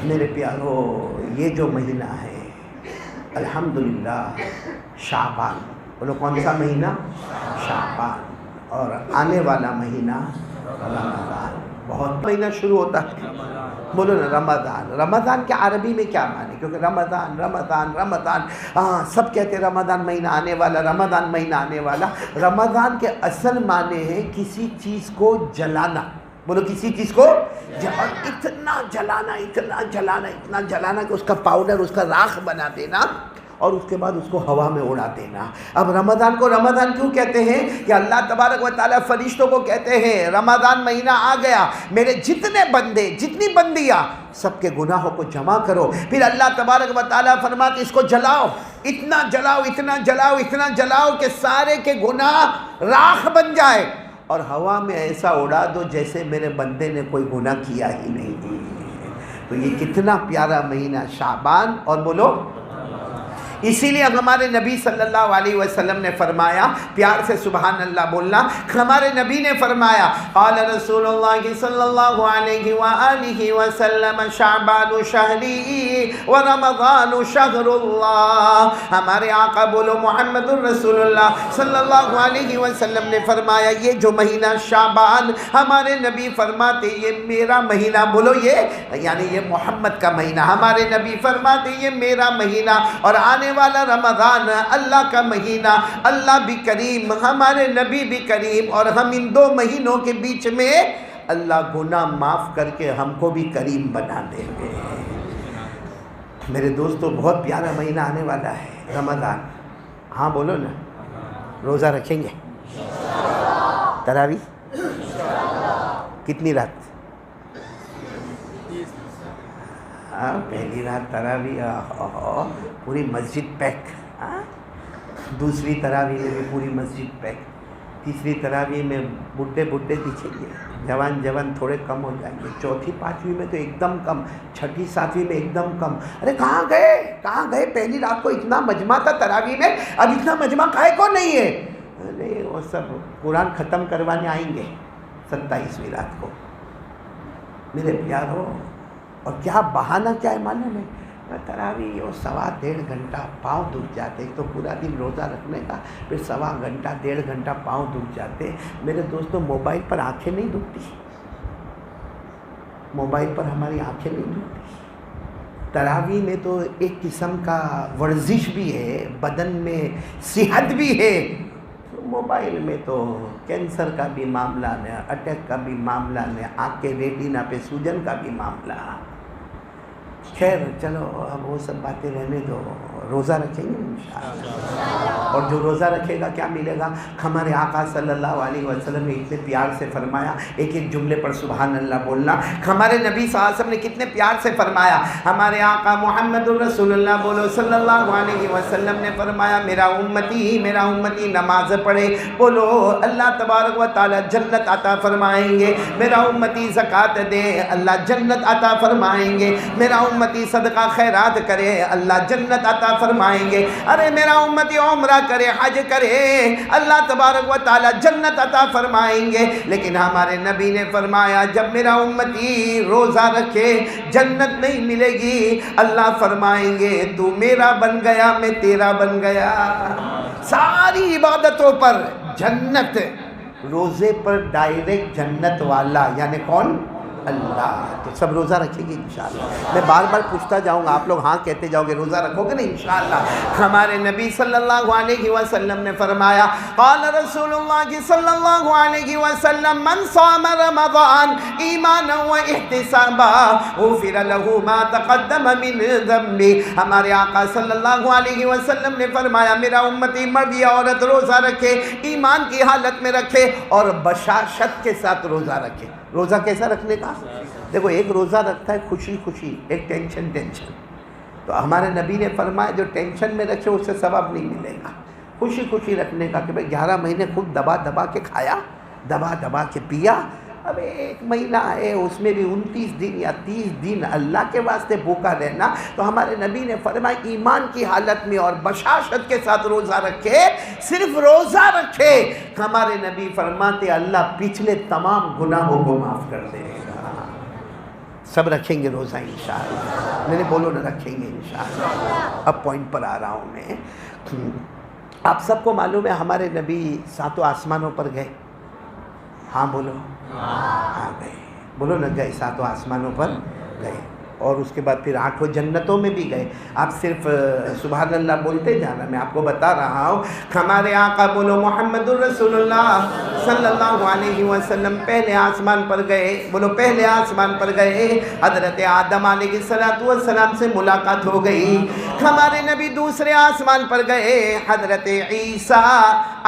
میرے پیارو، یہ جو مہینہ ہے الحمدللہ شعبان، بولو کون سا مہینہ؟ شعبان. اور آنے والا مہینہ رمضان. بہت مہینہ شروع ہوتا ہے، بولو نا رمضان. رمضان کے عربی میں کیا معنی؟ کیونکہ رمضان رمضان رمضان، سب کہتے ہیں رمضان مہینہ آنے والا، رمضان مہینہ آنے والا. رمضان کے اصل معنی ہے کسی چیز کو جلانا. بولو کسی چیز کو اتنا جلانا، اتنا جلانا، اتنا جلانا کہ اس کا پاؤڈر، اس کا راکھ بنا دینا اور اس کے بعد اس کو ہوا میں اڑا دینا. اب رمضان کو رمضان کیوں کہتے ہیں؟ کہ اللہ تبارک و تعالیٰ فرشتوں کو کہتے ہیں رمضان مہینہ آ گیا، میرے جتنے بندے، جتنی بندیاں، سب کے گناہوں کو جمع کرو. پھر اللہ تبارک و تعالیٰ فرماتے اس کو جلاؤ، اتنا جلاؤ، اتنا جلاؤ، اتنا جلاؤ کہ سارے کے گناہ راکھ بن جائے اور ہوا میں ایسا اڑا دو جیسے میرے بندے نے کوئی گناہ کیا ہی نہیں. تو یہ کتنا پیارا مہینہ شعبان. اور بولو، اسی لیے ہمارے نبی صلی اللہ علیہ وسلم نے فرمایا، پیار سے سبحان اللہ بولنا، ہمارے نبی نے فرمایا قال رسول اللہ صلی اللہ علیہ وآلہ وسلم شعبان شہری ورمضان شہر اللہ. ہمارے آقا بولو محمد الرسول اللہ صلی اللہ علیہ وسلم نے فرمایا یہ جو مہینہ شعبان، ہمارے نبی فرماتے یہ میرا مہینہ. بولو یہ یعنی یہ محمد کا مہینہ. ہمارے نبی فرماتے یہ میرا مہینہ، اور آنے والا رمضان اللہ کا مہینہ. اللہ بھی کریم، ہمارے نبی بھی کریم، اور ہم ان دو مہینوں کے بیچ میں اللہ گناہ معاف کر کے ہم کو بھی کریم بنا دیں گے. میرے دوستو بہت پیارا مہینہ آنے والا ہے رمضان. ہاں بولو نا، روزہ رکھیں گے؟ تراویح کتنی رات؟ پہلی رات تراویح پوری مسجد پیک، دوسری تراویح میں بھی پوری مسجد پیک، تیسری تراویح میں بڈھے بڈھے دکھیں گے، جوان جوان تھوڑے کم ہو جائیں گے، چوتھی پانچویں میں تو ایک دم کم، چھٹی ساتویں میں ایک دم کم. ارے کہاں گئے؟ پہلی رات کو اتنا مجمع تھا تراویح میں، اب اتنا مجمع کائے کو نہیں ہے؟ ارے وہ سب قرآن ختم کروانے آئیں گے 27ویں رات کو. میرے پیارو، اور کیا بہانہ کیا ہے معلوم ہے؟ تراویح اور 1.5 گھنٹہ پاؤں دکھ جاتے. ایک تو پورا دن روزہ رکھنے کا، پھر 1.25 گھنٹہ 1.5 گھنٹہ پاؤں دکھ جاتے. میرے دوستوں موبائل پر آنکھیں نہیں دکھتی، موبائل پر ہماری آنکھیں نہیں دکھتی. تراویح میں تو ایک قسم کا ورزش بھی ہے، بدن میں صحت بھی ہے. موبائل میں تو کینسر کا بھی معاملہ ہے، اٹیک کا بھی معاملہ ہے، آنکھ کے ریٹینا پہ سوجن کا بھی معاملہ. خیر چلو اب وہ سب باتیں رہنے دو، روزہ رکھیں گے انشاءاللہ. اور جو روزہ رکھے گا کیا ملے گا؟ ہمارے آقا صلی اللہ علیہ وسلم نے اتنے پیار سے فرمایا، ایک ایک جملے پر سبحان اللہ بولنا. ہمارے نبی صلی اللہ علیہ وسلم نے کتنے پیار سے فرمایا. ہمارے آقا محمد الرسول اللہ بولو صلی اللہ علیہ وسلم نے فرمایا میرا امتی نماز پڑھے. بولو اللہ تبارک و تعالی جنت عطا فرمائیں گے. میرا امتی زکوٰۃ دے، اللہ جنت عطا فرمائیں گے. میرا امتی صدقہ خیرات کرے، اللہ جنت عطا فرمائیں گے. ارے میرا امتی عمرہ کرے، حج کرے، اللہ تبارک و تعالی جنت عطا فرمائیں گے. لیکن ہمارے نبی نے فرمایا جب میرا امتی روزہ رکھے جنت نہیں ملے گی. اللہ فرمائیں گے تو میرا بن گیا، میں تیرا بن گیا. ساری عبادتوں پر جنت، روزے پر ڈائریکٹ جنت والا یعنی کون؟ اللہ. تو سب روزہ رکھیں گے انشاءاللہ. میں بار بار پوچھتا جاؤں گا، آپ لوگ ہاں کہتے جاؤ گے، روزہ رکھو گے نا انشاءاللہ. ہمارے نبی صلی اللہ علیہ وسلم نے فرمایا قال رسول اللہ صلی اللہ علیہ وسلم من صام رمضان ایمانا و احتسابا غفر له ما تقدم من ذنبه. ہمارے آقا صلی اللہ علیہ وسلم نے فرمایا میرا امتی مرد یا عورت روزہ رکھے، ایمان کی حالت میں رکھے اور بشاشت کے ساتھ روزہ رکھے. روزہ کیسا رکھنے کا؟ دیکھو ایک روزہ رکھتا ہے خوشی خوشی، ایک ٹینشن. تو ہمارے نبی نے فرمایا جو ٹینشن میں رکھے اس سے ثواب نہیں ملے گا. خوشی خوشی رکھنے کا کہ بھئی 11 مہینے خود دبا دبا کے کھایا، دبا دبا کے پیا، اب ایک مہینہ ہے اس میں بھی 29 دن یا 30 دن اللہ کے واسطے بھوکا رہنا. تو ہمارے نبی نے فرمایا ایمان کی حالت میں اور بشاشت کے ساتھ روزہ رکھے، صرف روزہ رکھے. ہمارے نبی فرماتے اللہ پچھلے تمام گناہوں کو معاف کر دے گا. سب رکھیں گے روزہ انشاءاللہ؟ میں نے بولو نہ رکھیں گے انشاءاللہ. اب پوائنٹ پر آ رہا ہوں میں. آپ سب کو معلوم ہے ہمارے نبی 7 آسمانوں پر گئے. ہاں بولو. ہاں گئے. بولو نہ گئے. 7 آسمانوں پر گئے اور اس کے بعد پھر 8 جنتوں میں بھی گئے. آپ صرف سبحان اللہ بولتے جانا. میں آپ کو بتا رہا ہوں ہمارے آقا بولو محمد الرسول اللہ صلی اللہ علیہ وسلم پہلے آسمان پر گئے. بولو پہلے آسمان پر گئے. حضرت آدم علیہ السلام سے ملاقات ہو گئی. ہمارے نبی دوسرے آسمان پر گئے. حضرت عیسیٰ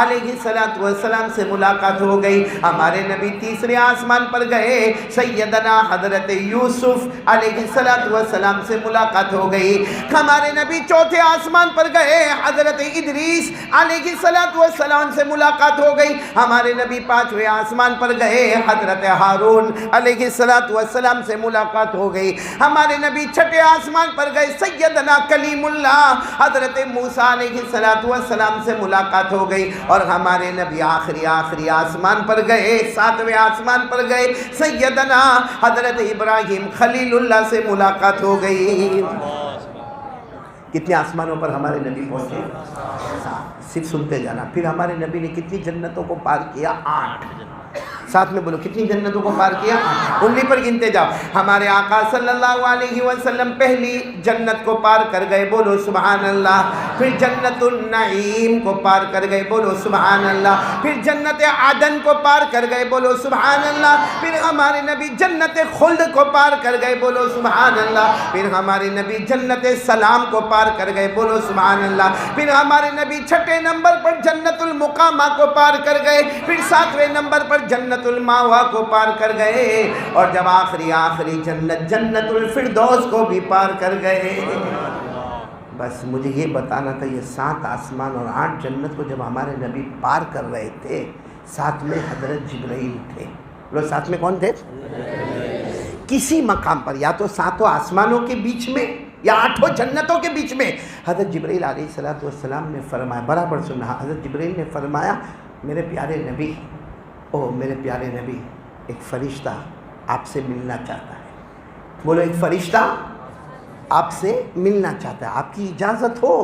علیہ السلام سے ملاقات ہو گئی. ہمارے نبی تیسرے آسمان پر گئے. سیدنا حضرت یوسف علیہ السلام سے ملاقات ہو گئی. ہمارے نبی چوتھے آسمان پر گئے. حضرت ادریس علیہ السلام سے ملاقات ہو گئی. ہمارے نبی 5ویں آسمان پر گئے. حضرت ہارون علیہ السلام سے ملاقات ہو گئی. ہمارے نبی 6 آسمان پر گئے. سیدنا کلیم اللہ حضرت موسیٰ علیہ السلام سے ملاقات ہو گئی. اور ہمارے نبی آخری آسمان پر گئے. 7ویں آسمان پر گئے. سیدنا حضرت ابراہیم خلیل اللہ سے ملاقات ہو گئی. کتنے آسمانوں پر ہمارے نبی پہنچے؟ صرف سنتے جانا. پھر ہمارے نبی نے کتنی جنتوں کو پار کیا؟ 8. ساتھ میں بولو کتنی جنتوں کو پار کیا؟ 8. انہی پر گنتے جاؤ. ہمارے آقا صلی اللہ علیہ وسلم پہلی جنت کو پار کر گئے. بولو سبحان اللہ. پھر جنت النعیم کو پار کر گئے. بولو سبحان اللہ. پھر جنت عدن کو پار کر گئے. بولو سبحان اللہ. پھر ہمارے نبی جنت خلد کو پار کر گئے. بولو سبحان اللہ. پھر ہمارے نبی جنت سلام کو پار کر گئے. بولو سبحان اللہ. پھر ہمارے نبی 6 نمبر پر جنت المقامہ کو پار کر گئے. پھر 7ویں نمبر پر جنت الماوا کو پار کر گئے. اور جب آخری جنت الفردوس کو بھی پار کر گئے. بس مجھے یہ بتانا تھا یہ 7 آسمان اور 8 جنت کو جب ہمارے نبی پار کر رہے تھے ساتھ میں حضرت جبرائیل تھے. لوگ ساتھ میں کون تھے؟ کسی مقام پر یا تو 7 آسمانوں کے بیچ میں یا 8 جنتوں کے بیچ میں حضرت جبرائیل علیہ السلام نے فرمایا. برابر سننا. حضرت جبرائیل نے فرمایا میرے پیارے نبی میرے پیارے نبی ایک فرشتہ آپ سے ملنا چاہتا ہے. بولو ایک فرشتہ آپ سے ملنا چاہتا ہے. آپ کی اجازت ہو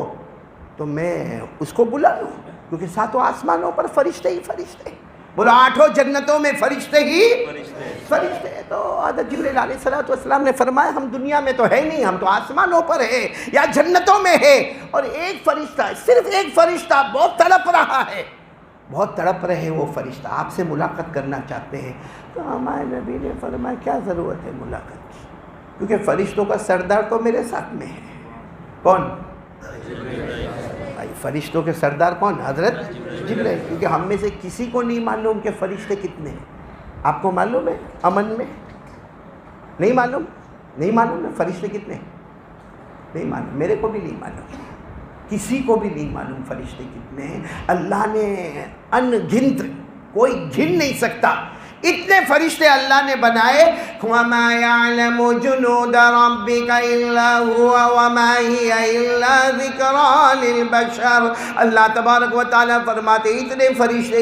تو میں اس کو بلا لوں کیونکہ 7 آسمانوں پر فرشتے ہی فرشتے. بولو 8 جنتوں میں فرشتے ہی فرشتے. تو حضرت جبرائیل علیہ السلام نے فرمایا ہم دنیا میں تو ہے نہیں, ہم تو آسمانوں پر ہے یا جنتوں میں ہے. اور ایک فرشتہ صرف ایک فرشتہ بہت تڑپ رہا ہے, بہت تڑپ رہے وہ فرشتہ آپ سے ملاقات کرنا چاہتے ہیں. تو ہمارے نبی نے فرمایا کیا ضرورت ہے ملاقات کی کیونکہ فرشتوں کا سردار تو میرے ساتھ میں ہے. کون؟ فرشتوں کے سردار کون؟ حضرت جبرائیل. کیونکہ ہم میں سے کسی کو نہیں معلوم کہ فرشتے کتنے ہیں. آپ کو معلوم ہے؟ امن میں نہیں معلوم. نہیں معلوم ہے فرشتے کتنے ہیں. نہیں معلوم. میرے کو بھی نہیں معلوم. کسی کو بھی نہیں معلوم فرشتے کتنے ہیں. اللہ نے ان گنت کوئی گن نہیں سکتا اتنے فرشتے اللہ نے بنائے. وَمَا يَعْلَمُ جُنُودَ رَبِّكَ إِلَّا هُوَ وَمَا هِيَ إِلَّا ذِكْرَىٰ لِلْبَشَرِ. اللہ تبارک و تعالیٰ فرماتے اتنے فرشتے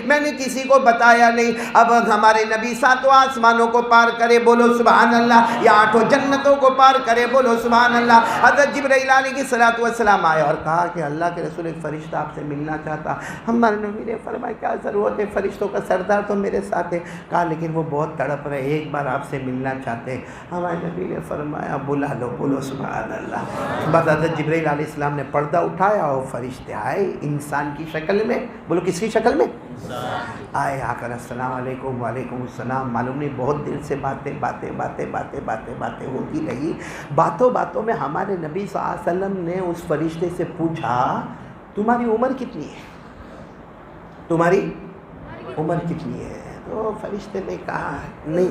میں نے کسی کو بتایا نہیں. اب ہمارے نبی 7 آسمانوں کو پار کرے. بولو سبحان اللہ. یا 8 جنتوں کو پار کرے. بولو سبحان اللہ. حضرت جبرائیل علیہ السلام آئے اور کہا کہ اللہ کے رسول ایک فرشتہ آپ سے ملنا چاہتا. ہمارے نبی نے فرمایا کیا ضرورت ہے, فرشتوں کا سردار تو میرے ساتھ ہے. کہا لیکن وہ بہت تڑپ رہے, ایک بار آپ سے ملنا چاہتے ہیں. ہمارے نبی نے فرمایا بلا لو. بولو سبحان اللہ. بس حضرت جبرائیل علیہ السلام نے پردہ اٹھایا اور فرشتے آئے انسان کی شکل میں. بولو کس کی شکل میں؟ آئے. آ کر السلام علیکم. وعلیکم السلام. معلوم نہیں بہت دیر سے باتیں ہوتی رہی. باتوں میں ہمارے نبی صلی اللہ علیہ وسلم نے اس فرشتے سے پوچھا تمہاری عمر کتنی ہے؟ تمہاری عمر کتنی ہے؟ تو فرشتے نے کہا نہیں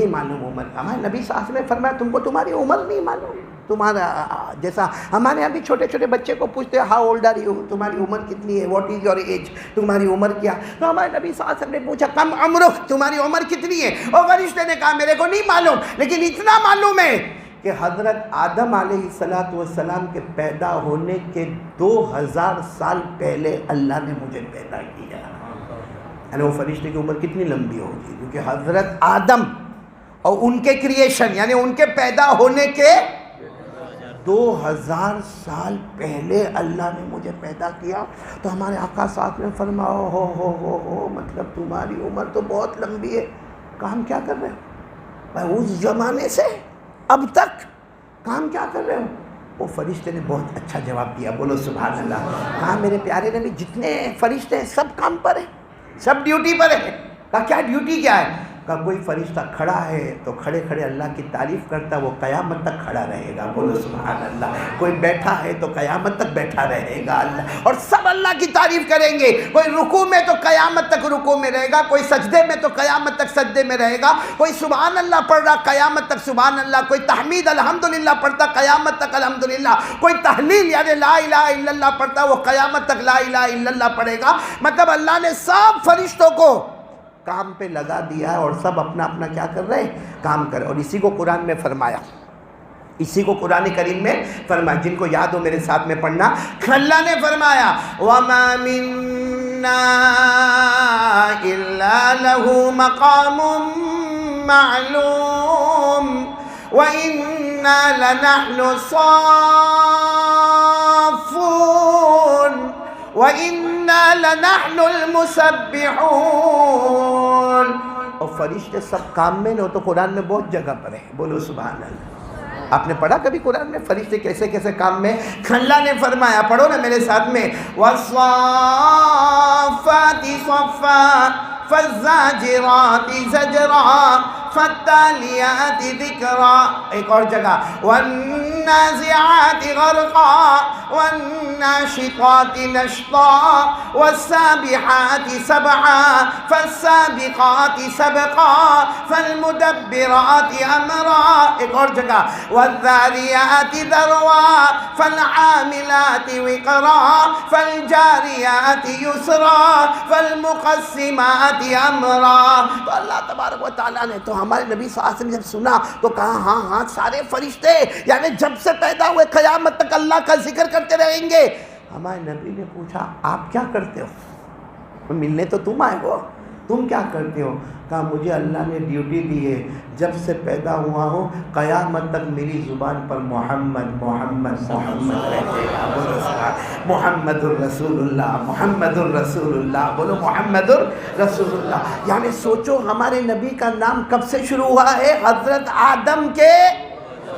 معلوم عمر. ہمارے نبی صلی اللہ علیہ وسلم نے فرمایا تم کو تمہاری عمر نہیں معلوم. تمہارا جیسا ہمارے یہاں بھی چھوٹے بچے کو پوچھتے ہیں ہاؤ اولڈ آر یو, تمہاری عمر کتنی ہے, واٹ از یور ایج, تمہاری عمر کیا. تو ہمارے نبی صلی اللہ علیہ وسلم نے پوچھا کم عمرک, تمہاری عمر کتنی ہے. اور فرشتے نے کہا میرے کو نہیں معلوم لیکن اتنا معلوم ہے کہ حضرت آدم علیہ السلام کے پیدا ہونے کے 2000 سال پہلے اللہ نے مجھے پیدا کیا. یعنی وہ فرشتے کی عمر کتنی لمبی ہوگی؟ کیونکہ حضرت آدم اور ان کے کریشن یعنی ان کے پیدا ہونے کے 2000 سال پہلے اللہ نے مجھے پیدا کیا. تو ہمارے آقا صاحب نے فرمایا ہو مطلب تمہاری عمر تو بہت لمبی ہے. کام کیا کر رہے ہو بھائی اس زمانے سے اب تک؟ کام کیا کر رہے ہو؟ وہ فرشتے نے بہت اچھا جواب دیا. بولو سبحان اللہ. کہا میرے پیارے نبی جتنے فرشتے ہیں سب کام پر ہیں, سب ڈیوٹی پر ہیں. کہا کیا ڈیوٹی کیا ہے؟ کہا کوئی فرشتہ کھڑا ہے تو کھڑے کھڑے اللہ کی تعریف کرتا ہے, وہ قیامت تک کھڑا رہے گا. بولو سبحان اللہ. کوئی بیٹھا ہے تو قیامت تک بیٹھا رہے گا اللہ, اور سب اللہ کی تعریف کریں گے. کوئی رکوع میں تو قیامت تک رکوع میں رہے گا, کوئی سجدے میں تو قیامت تک سجدے میں رہے گا, کوئی سبحان اللہ پڑھ رہا قیامت تک سبحان اللہ, کوئی تحمید الحمدللہ پڑھتا قیامت تک الحمدللہ, کوئی تحلیل یعنی لا الہ الا اللہ پڑھتا وہ قیامت تک لا الہ الا اللہ پڑھے گا. مطلب اللہ نے سب فرشتوں کو کام پہ لگا دیا ہے اور سب اپنا اپنا کیا کر رہے ہیں؟ کام کر رہے. اور اسی کو قرآن میں فرمایا, اسی کو قرآن کریم میں فرمایا, جن کو یاد ہو میرے ساتھ میں پڑھنا. اللہ نے فرمایا وَمَا مِنَّا إِلَّا لَهُ مَقَامٌ مَعْلُومٌ وَإِنَّا لَنَحْنُ الصَّافُّونَ وَإِنَّا لَنَحْنُ الْمُسَبِّحُونَ. اور فرشتے سب کام میں, نہ تو قرآن میں بہت جگہ پر ہے. بولو سبحان اللہ. آپ نے پڑھا کبھی قرآن میں فرشتے کیسے کیسے کام میں؟ اللہ نے فرمایا, پڑھو نا میرے ساتھ میں, وَالصَّافَّاتِ صَفًّا فَالزَّاجِرَاتِ زَجْرًا فَالتَّالِيَاتِ ذِكْرًا. ایک اور جگہ وَالنَّازِعَاتِ غَرْقًا وَالنَّاشِطَاتِ نَشْطًا وَالسَّابِحَاتِ سَبْحًا فَالسَّابِقَاتِ سَبْقًا فَالْمُدَبِّرَاتِ أَمْرًا. ایک اور جگہ وَالذَّارِيَاتِ ذَرْوًا فَالْعَامِلَاتِ وِقْرًا فَالْجَارِيَاتِ يُسْرًا فَالْمُقَسِّمَاتِ أَمْرًا. تو اللہ تبارک و تعالیٰ نے تو ہمارے نبی صلی اللہ علیہ وسلم جب سنا تو کہا ہاں سارے فرشتے یعنی جب سے پیدا ہوئے قیامت تک اللہ کا ذکر کرتے رہیں گے. ہمارے نبی نے پوچھا آپ کیا کرتے ہو؟ ملنے تو تم آئے ہو, تم کیا کرتے ہو؟ کہا مجھے اللہ نے ڈیوٹی دی ہے, جب سے پیدا ہوا ہوں قیامت تک میری زبان پر محمد محمد محمد رہے گا. محمد الرسول اللہ محمد الرسول اللہ. بولو محمد الرسول اللہ. یعنی سوچو ہمارے نبی کا نام کب سے شروع ہوا ہے؟ حضرت آدم کے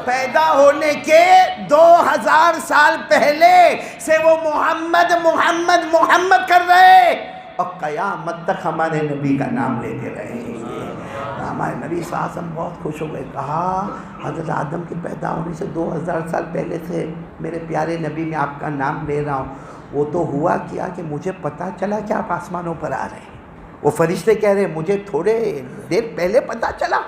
پیدا ہونے کے 2000 سال پہلے سے وہ محمد محمد محمد کر رہے اور قیامت تک ہمارے نبی کا نام لیتے رہیں گے. ہمارے نبی صلی اللہ علیہ وسلم بہت خوش ہو گئے. کہا حضرت آدم کے پیدا ہونے سے 2000 سال پہلے سے میرے پیارے نبی میں آپ کا نام لے رہا ہوں. وہ تو ہوا کیا کہ مجھے پتہ چلا کہ آپ آسمانوں پر آ رہے ہیں. وہ فرشتے کہہ رہے ہیں مجھے تھوڑے دیر پہلے پتہ چلا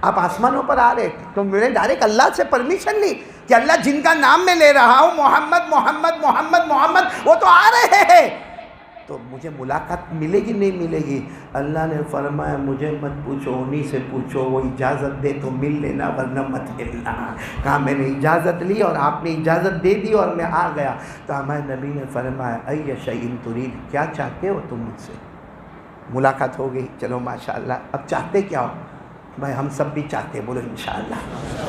آپ آسمانوں پر آ رہے, تو میں نے ڈائریکٹ اللہ سے پرمیشن لی کہ اللہ جن کا نام میں لے رہا ہوں محمد محمد محمد محمد وہ تو آ رہے ہیں, تو مجھے ملاقات ملے گی نہیں ملے گی؟ اللہ نے فرمایا مجھے مت پوچھو, انہی سے پوچھو, وہ اجازت دے تو مل لینا ورنہ مت ملنا. کہا میں نے اجازت لی اور آپ نے اجازت دے دی اور میں آ گیا. تو ہمارے نبی نے فرمایا ای شیء ترید, کیا چاہتے ہو تم مجھ سے؟ ملاقات ہو گئی, چلو ماشاءاللہ. اب چاہتے کیا ہو؟ بھائی ہم سب بھی چاہتے ہیں, بولو انشاءاللہ.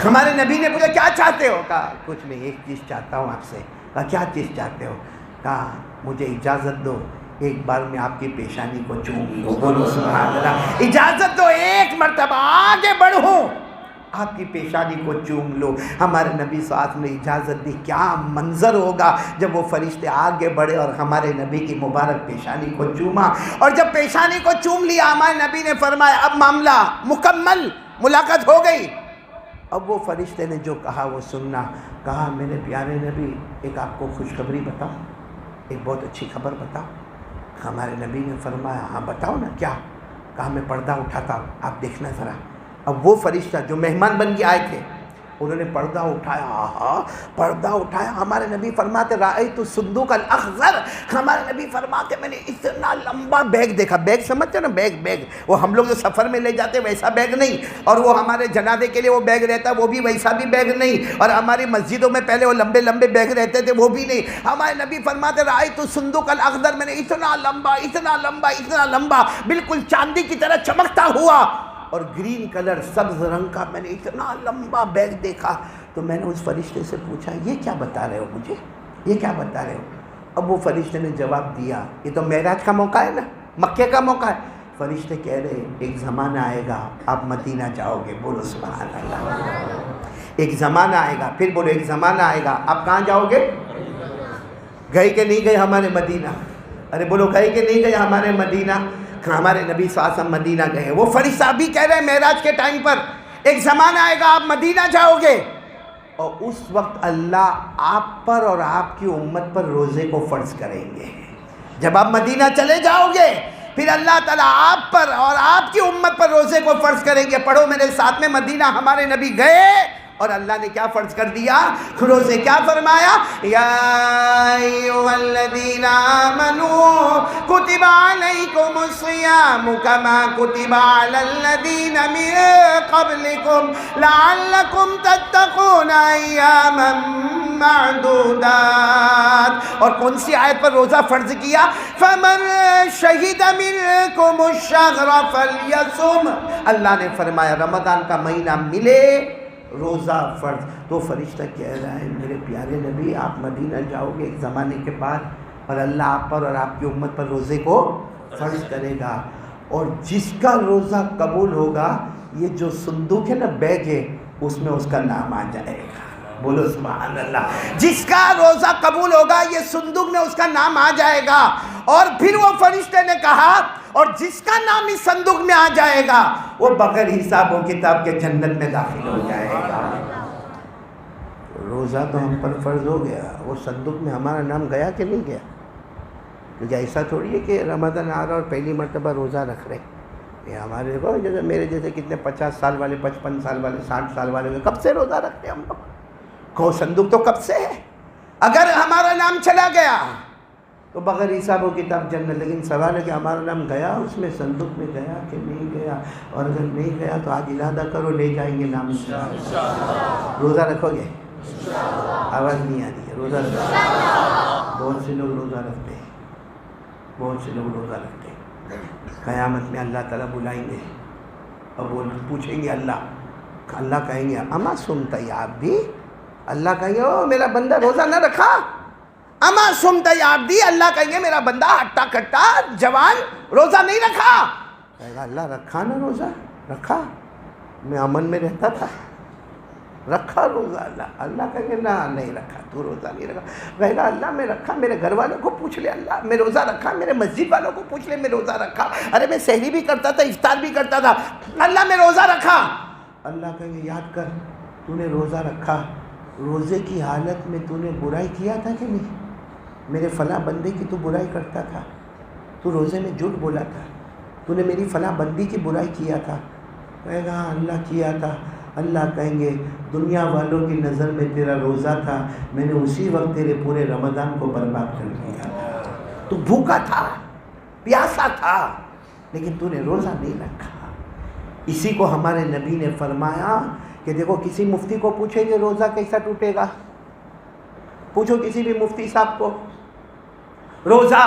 ہمارے نبی نے پوچھا کیا چاہتے ہو؟ کہا کچھ نہیں, ایک چیز چاہتا ہوں آپ سے. کہا کیا چیز چاہتے ہو؟ کہا مجھے اجازت دو ایک بار میں آپ کی پیشانی کو چوم لوں. بولو سبحان اللہ. اجازت دو ایک مرتبہ آگے بڑھوں آپ کی پیشانی کو چوم لو. ہمارے نبی صلی اللہ علیہ وسلم نے اجازت دی. کیا منظر ہوگا جب وہ فرشتے آگے بڑھے اور ہمارے نبی کی مبارک پیشانی کو چوما. اور جب پیشانی کو چوم لیا ہمارے نبی نے فرمایا اب معاملہ مکمل, ملاقات ہو گئی. اب وہ فرشتے نے جو کہا وہ سننا. کہا میرے پیارے نبی ایک آپ کو خوشخبری بتاؤ, ایک بہت اچھی خبر بتاؤ. ہمارے نبی نے فرمایا ہاں بتاؤ نا. کیا؟ کہا میں پردہ اٹھاتا ہوں, آپ دیکھنا ذرا. اب وہ فرشتہ جو مہمان بن کے آئے تھے انہوں نے پردہ اٹھایا، پردہ اٹھایا، ہمارے نبی فرماتے رأیت الصندوق الاخضر، ہمارے نبی فرماتے میں نے اتنا لمبا بیگ دیکھا، بیگ سمجھتے نا، بیگ وہ ہم لوگ جو سفر میں لے جاتے ویسا بیگ نہیں، اور وہ ہمارے جنازے کے لیے وہ بیگ رہتا ہے وہ بھی ویسا بھی بیگ نہیں، اور ہماری مسجدوں میں پہلے وہ لمبے لمبے بیگ رہتے تھے وہ بھی نہیں، ہمارے نبی فرماتے رأیت الصندوق الاخضر، میں نے اتنا لمبا اتنا لمبا اتنا لمبا بالکل چاندی کی طرح چمکتا ہوا اور گرین کلر سبز رنگ کا، میں نے اتنا لمبا بیگ دیکھا۔ تو میں نے اس فرشتے سے پوچھا یہ کیا بتا رہے ہو مجھے، یہ کیا بتا رہے ہو؟ اب وہ فرشتے نے جواب دیا، یہ تو معراج کا موقع ہے نا، مکے کا موقع ہے۔ فرشتے کہہ رہے ایک زمانہ آئے گا آپ مدینہ جاؤ گے، بولو سبحان اللہ، ایک زمانہ آئے گا، پھر بولو ایک زمانہ آئے گا آپ کہاں جاؤ گے؟ گئے کہ نہیں گئے ہمارے مدینہ؟ ارے بولو گئے کہ نہیں گئے ہمارے مدینہ؟ ہمارے نبی صلی اللہ علیہ وسلم مدینہ گئے، وہ فرشتہ بھی کہہ رہے ہیں معراج کے ٹائم پر ایک زمانہ آئے گا آپ مدینہ جاؤ گے، اور اس وقت اللہ آپ پر اور آپ کی امت پر روزے کو فرض کریں گے۔ جب آپ مدینہ چلے جاؤ گے پھر اللہ تعالیٰ آپ پر اور آپ کی امت پر روزے کو فرض کریں گے۔ پڑھو میرے ساتھ میں، مدینہ ہمارے نبی گئے اور اللہ نے کیا فرض کر دیا؟ روزے۔ کیا فرمایا؟ یا ایھا الذین آمنوا کتب علیکم الصیام کما کتب علی الذین من قبلکم لعلکم تتقون ایاما معدودات۔ اور کون سی آیت پر روزہ فرض کیا؟ فمن شہد منکم الشہر فلیصم۔ اللہ نے فرمایا رمضان کا مہینہ ملے روزہ فرض۔ تو فرشتہ کہہ رہا ہے میرے پیارے نبی آپ مدینہ جاؤ گے ایک زمانے کے بعد، اور اللہ آپ پر اور آپ کی امت پر روزے کو فرض کرے گا، اور جس کا روزہ قبول ہوگا یہ جو صندوق ہے نا، بیگ ہے، اس میں اس کا نام آ جائے گا، بولو سبحان اللہ۔ جس کا روزہ قبول ہوگا یہ صندوق میں اس کا نام آ جائے گا، اور پھر وہ فرشتے نے کہا اور جس کا نام اس صندوق میں آ جائے گا وہ بغیر حساب و کتاب کے جنت میں داخل ہو جائے گا۔ روزہ تو ہم پر فرض ہو گیا، وہ صندوق میں ہمارا نام گیا کہ نہیں گیا؟ کیونکہ ایسا تھوڑی ہے کہ رمضان آ رہا اور پہلی مرتبہ روزہ رکھ رہے، یہ ہمارے کو جیسے میرے جیسے کتنے 50 سال والے 55 سال والے 60 سال والے کب سے روزہ رکھتے ہم لوگ، کو صندوق تو کب سے ہے۔ اگر ہمارا نام چلا گیا تو بغیر حساب و کتاب جنت، لیکن سوال ہے کہ ہمارا نام گیا اس میں صندوق میں گیا کہ نہیں گیا، اور اگر نہیں گیا تو آج ارادہ کرو لے جائیں گے نام انشاءاللہ۔ روزہ رکھو گے؟ آواز نہیں آ رہی ہے، روزہ رکھو گے؟ بہت سے لوگ روزہ رکھتے ہیں، بہت سے لوگ روزہ رکھتے ہیں۔ قیامت میں اللہ تعالیٰ بلائیں گے اور وہ پوچھیں گے اللہ کہیں گے اما سنتا یا عبدی، اللہ کہیں گے او میرا بندہ روزہ نہ رکھا، اما سنتا یا عبدی، اللہ کہیں گے میرا بندہ ہٹا کٹا جوان روزہ نہیں رکھا، کہے گا اللہ رکھا نا روزہ، رکھا، میں امن میں رہتا تھا، رکھا روزہ، اللہ کہیں گے نہ نہیں رکھا، تو روزہ نہیں رکھا، کہے گا اللہ میں رکھا، میرے گھر والوں کو پوچھ لے، اللہ میں روزہ رکھا، میرے مسجد والوں کو پوچھ لے میں روزہ رکھا، ارے میں سحری بھی کرتا تھا افطار بھی کرتا تھا، اللہ میں روزہ رکھا۔ اللہ کہیں گے یاد کر تو نے روزہ رکھا، روزے کی حالت میں تو نے برائی کیا تھا کہ نہیں، میرے فلاں بندے کی تو برائی کرتا تھا، تو روزے میں جھوٹ بولا تھا، تو نے میری فلاں بندی کی برائی کیا تھا، کہے گا اللہ کیا تھا، اللہ کہیں گے دنیا والوں کی نظر میں تیرا روزہ تھا، میں نے اسی وقت تیرے پورے رمضان کو برباد کر دیا تھا، تو بھوکا تھا پیاسا تھا لیکن تو نے روزہ نہیں رکھا۔ اسی کو ہمارے نبی نے فرمایا کہ دیکھو کسی مفتی کو پوچھیں گے روزہ کیسا ٹوٹے گا، پوچھو کسی بھی مفتی صاحب کو روزہ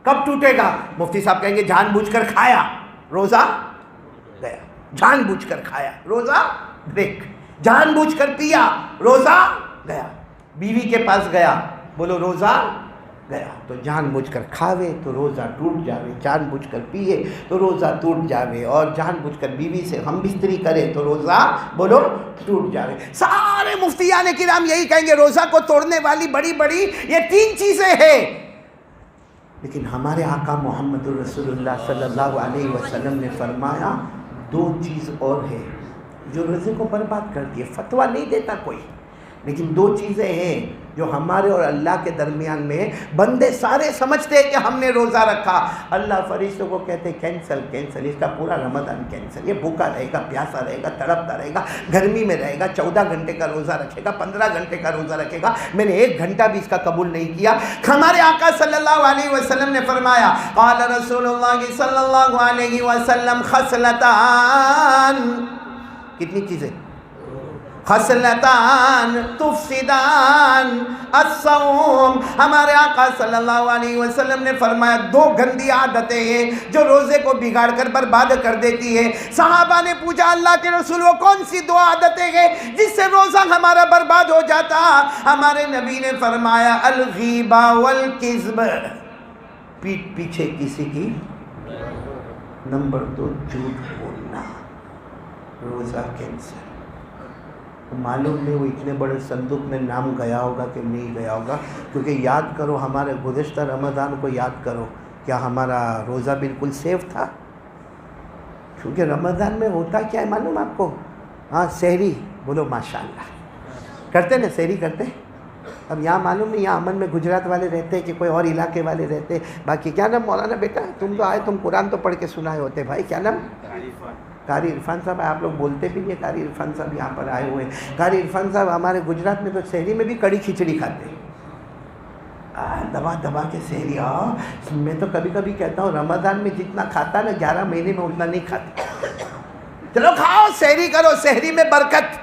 کب ٹوٹے گا، مفتی صاحب کہیں گے جان بوجھ کر کھایا روزہ گیا، جان بوجھ کر کھایا روزہ بریک، جان بوجھ کر پیا روزہ گیا، بیوی کے پاس گیا بولو روزہ گیا، تو جان بوجھ کر کھاوے تو روزہ ٹوٹ جاوے، جان بوجھ کر پیے تو روزہ ٹوٹ جاوے، اور جان بوجھ کر بیوی سے ہم بستری کرے تو روزہ بولو ٹوٹ جاوے۔ سارے مفتیان کرام یہی کہیں گے روزہ کو توڑنے والی بڑی بڑی یہ 3 چیزیں ہیں، لیکن ہمارے آقا محمد الرسول اللہ صلی اللہ علیہ وسلم نے فرمایا 2 چیز اور ہے جو روزے کو برباد کر دیے، فتویٰ نہیں دیتا کوئی، لیکن 2 چیزیں ہیں جو ہمارے اور اللہ کے درمیان میں بندے سارے سمجھتے ہیں کہ ہم نے روزہ رکھا، اللہ فرشتوں کو کہتے کینسل کینسل، اس کا پورا رمضان کینسل، یہ بھوکا رہے گا، پیاسا رہے گا، تڑپتا رہے گا، گرمی میں رہے گا، 14 گھنٹے کا روزہ رکھے گا، 15 گھنٹے کا روزہ رکھے گا، میں نے 1 گھنٹہ بھی اس کا قبول نہیں کیا۔ ہمارے آقا صلی اللہ علیہ وسلم نے فرمایا، قال رسول اللہ صلی اللہ علیہ وسلم خصلتان، کتنی چیزیں؟ خصلتان تفسدان الصوم، ہمارے آقا صلی اللہ علیہ وسلم نے فرمایا 2 گندی عادتیں ہیں جو روزے کو بگاڑ کر برباد کر دیتی ہے۔ صحابہ نے پوچھا اللہ کے رسول وہ کون سی 2 عادتیں ہیں جس سے روزہ ہمارا برباد ہو جاتا؟ ہمارے نبی نے فرمایا الغیبہ والکذب، پیٹھ پیچھے کسی کی، نمبر 2 جھوٹ بولنا، روزہ کینسل۔ معلوم نہیں وہ اتنے بڑے صندوق میں نام گیا ہوگا کہ نہیں گیا ہوگا، کیونکہ یاد کرو ہمارے گزشتہ رمضان کو یاد کرو، کیا ہمارا روزہ بالکل سیف تھا؟ کیونکہ رمضان میں ہوتا کیا ہے معلوم آپ کو؟ ہاں سحری، بولو ماشاءاللہ، کرتے نا سحری کرتے۔ اب یہاں معلوم نہیں یہاں امن میں گجرات والے رہتے کہ کوئی اور علاقے والے رہتے، باقی کیا نام مولانا بیٹا تم تو آئے، تم قرآن تو پڑھ کے سنائے ہوتے بھائی، کیا نام؟ قاری عرفان صاحب، آپ لوگ بولتے بھی نہیں، قاری عرفان صاحب یہاں پر آئے ہوئے ہیں۔ قاری عرفان صاحب ہمارے گجرات میں تو سحری میں بھی کڑی کھچڑی کھاتے ہیں، دبا دبا کے سحری۔ میں تو کبھی کبھی کہتا ہوں رمضان میں جتنا کھاتا نا 11 مہینے میں اتنا نہیں کھاتا۔ چلو کھاؤ، سحری کرو، سحری میں برکت،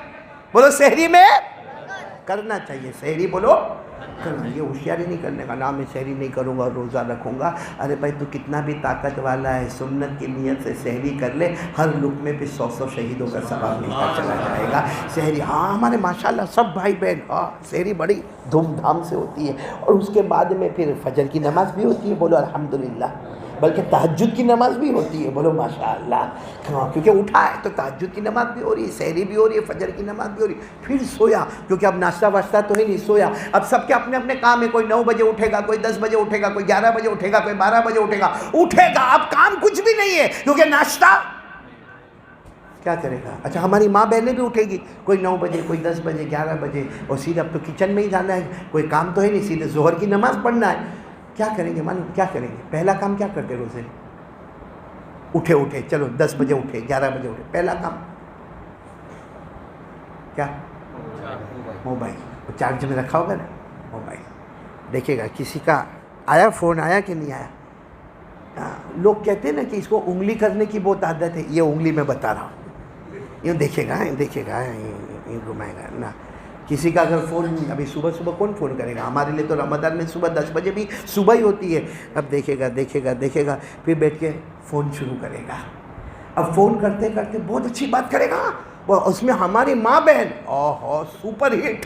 بولو سحری میں کرنا چاہیے، سحری بولو کرنا۔ یہ ہوشیاری نہیں کرنے کا نام، میں سحری نہیں کروں گا اور روزہ رکھوں گا۔ ارے بھائی تو کتنا بھی طاقت والا ہے، سنت کی نیت سے سحری کر لے، ہر لقمے پہ 100 شہیدوں کا ثواب ملتا چلا جائے گا۔ سحری ہاں ہمارے ماشاءاللہ سب بھائی بہن، سحری بڑی دھوم دھام سے ہوتی ہے، اور اس کے بعد میں پھر فجر کی نماز بھی ہوتی ہے، بولو الحمدللہ، بلکہ تہجد کی نماز بھی ہوتی ہے، بولو ماشاءاللہ، کیونکہ اٹھا ہے تو تہجد کی نماز بھی ہو رہی ہے، سحری بھی ہو رہی ہے، فجر کی نماز بھی ہو رہی ہے، پھر سویا، کیونکہ اب ناشتہ واشتہ تو ہی نہیں، سویا۔ اب سب کے اپنے اپنے کام ہے، کوئی 9 بجے اٹھے گا، کوئی 10 بجے اٹھے گا، کوئی 11 بجے اٹھے گا، کوئی 12 بجے اٹھے گا، اب کام کچھ بھی نہیں ہے، کیونکہ ناشتہ کیا کرے گا؟ اچھا ہماری ماں بہنیں بھی اٹھے گی، کوئی 9 بجے، کوئی 10 بجے، 11 بجے، اور سیدھے اب تو کچن میں ہی جانا ہے، کوئی کام تو ہے نہیں، سیدھے ظہر کی نماز پڑھنا ہے۔ کیا کریں گے معلوم کیا کریں گے؟ پہلا کام کیا کرتے روزے؟ اٹھے چلو 10 بجے اٹھے، 11 بجے اٹھے، پہلا کام کیا؟ موبائل چارج میں رکھا ہوگا نا، موبائل دیکھے گا کسی کا آیا، فون آیا کہ نہیں آیا۔ لوگ کہتے ہیں نا کہ اس کو انگلی کرنے کی بہت عادت ہے، یہ انگلی میں بتا رہا ہوں، یہ دیکھے گا یہ گھمائے گا نا۔ کسی کا اگر فون، ابھی صبح کون فون کرے گا؟ ہمارے لیے تو رمضان میں صبح 10 بجے بھی صبح ہی ہوتی ہے۔ اب دیکھے گا پھر بیٹھ کے فون شروع کرے گا۔ اب فون کرتے کرتے بہت اچھی بات کرے گا، اس میں ہماری ماں بہن سپر ہٹ،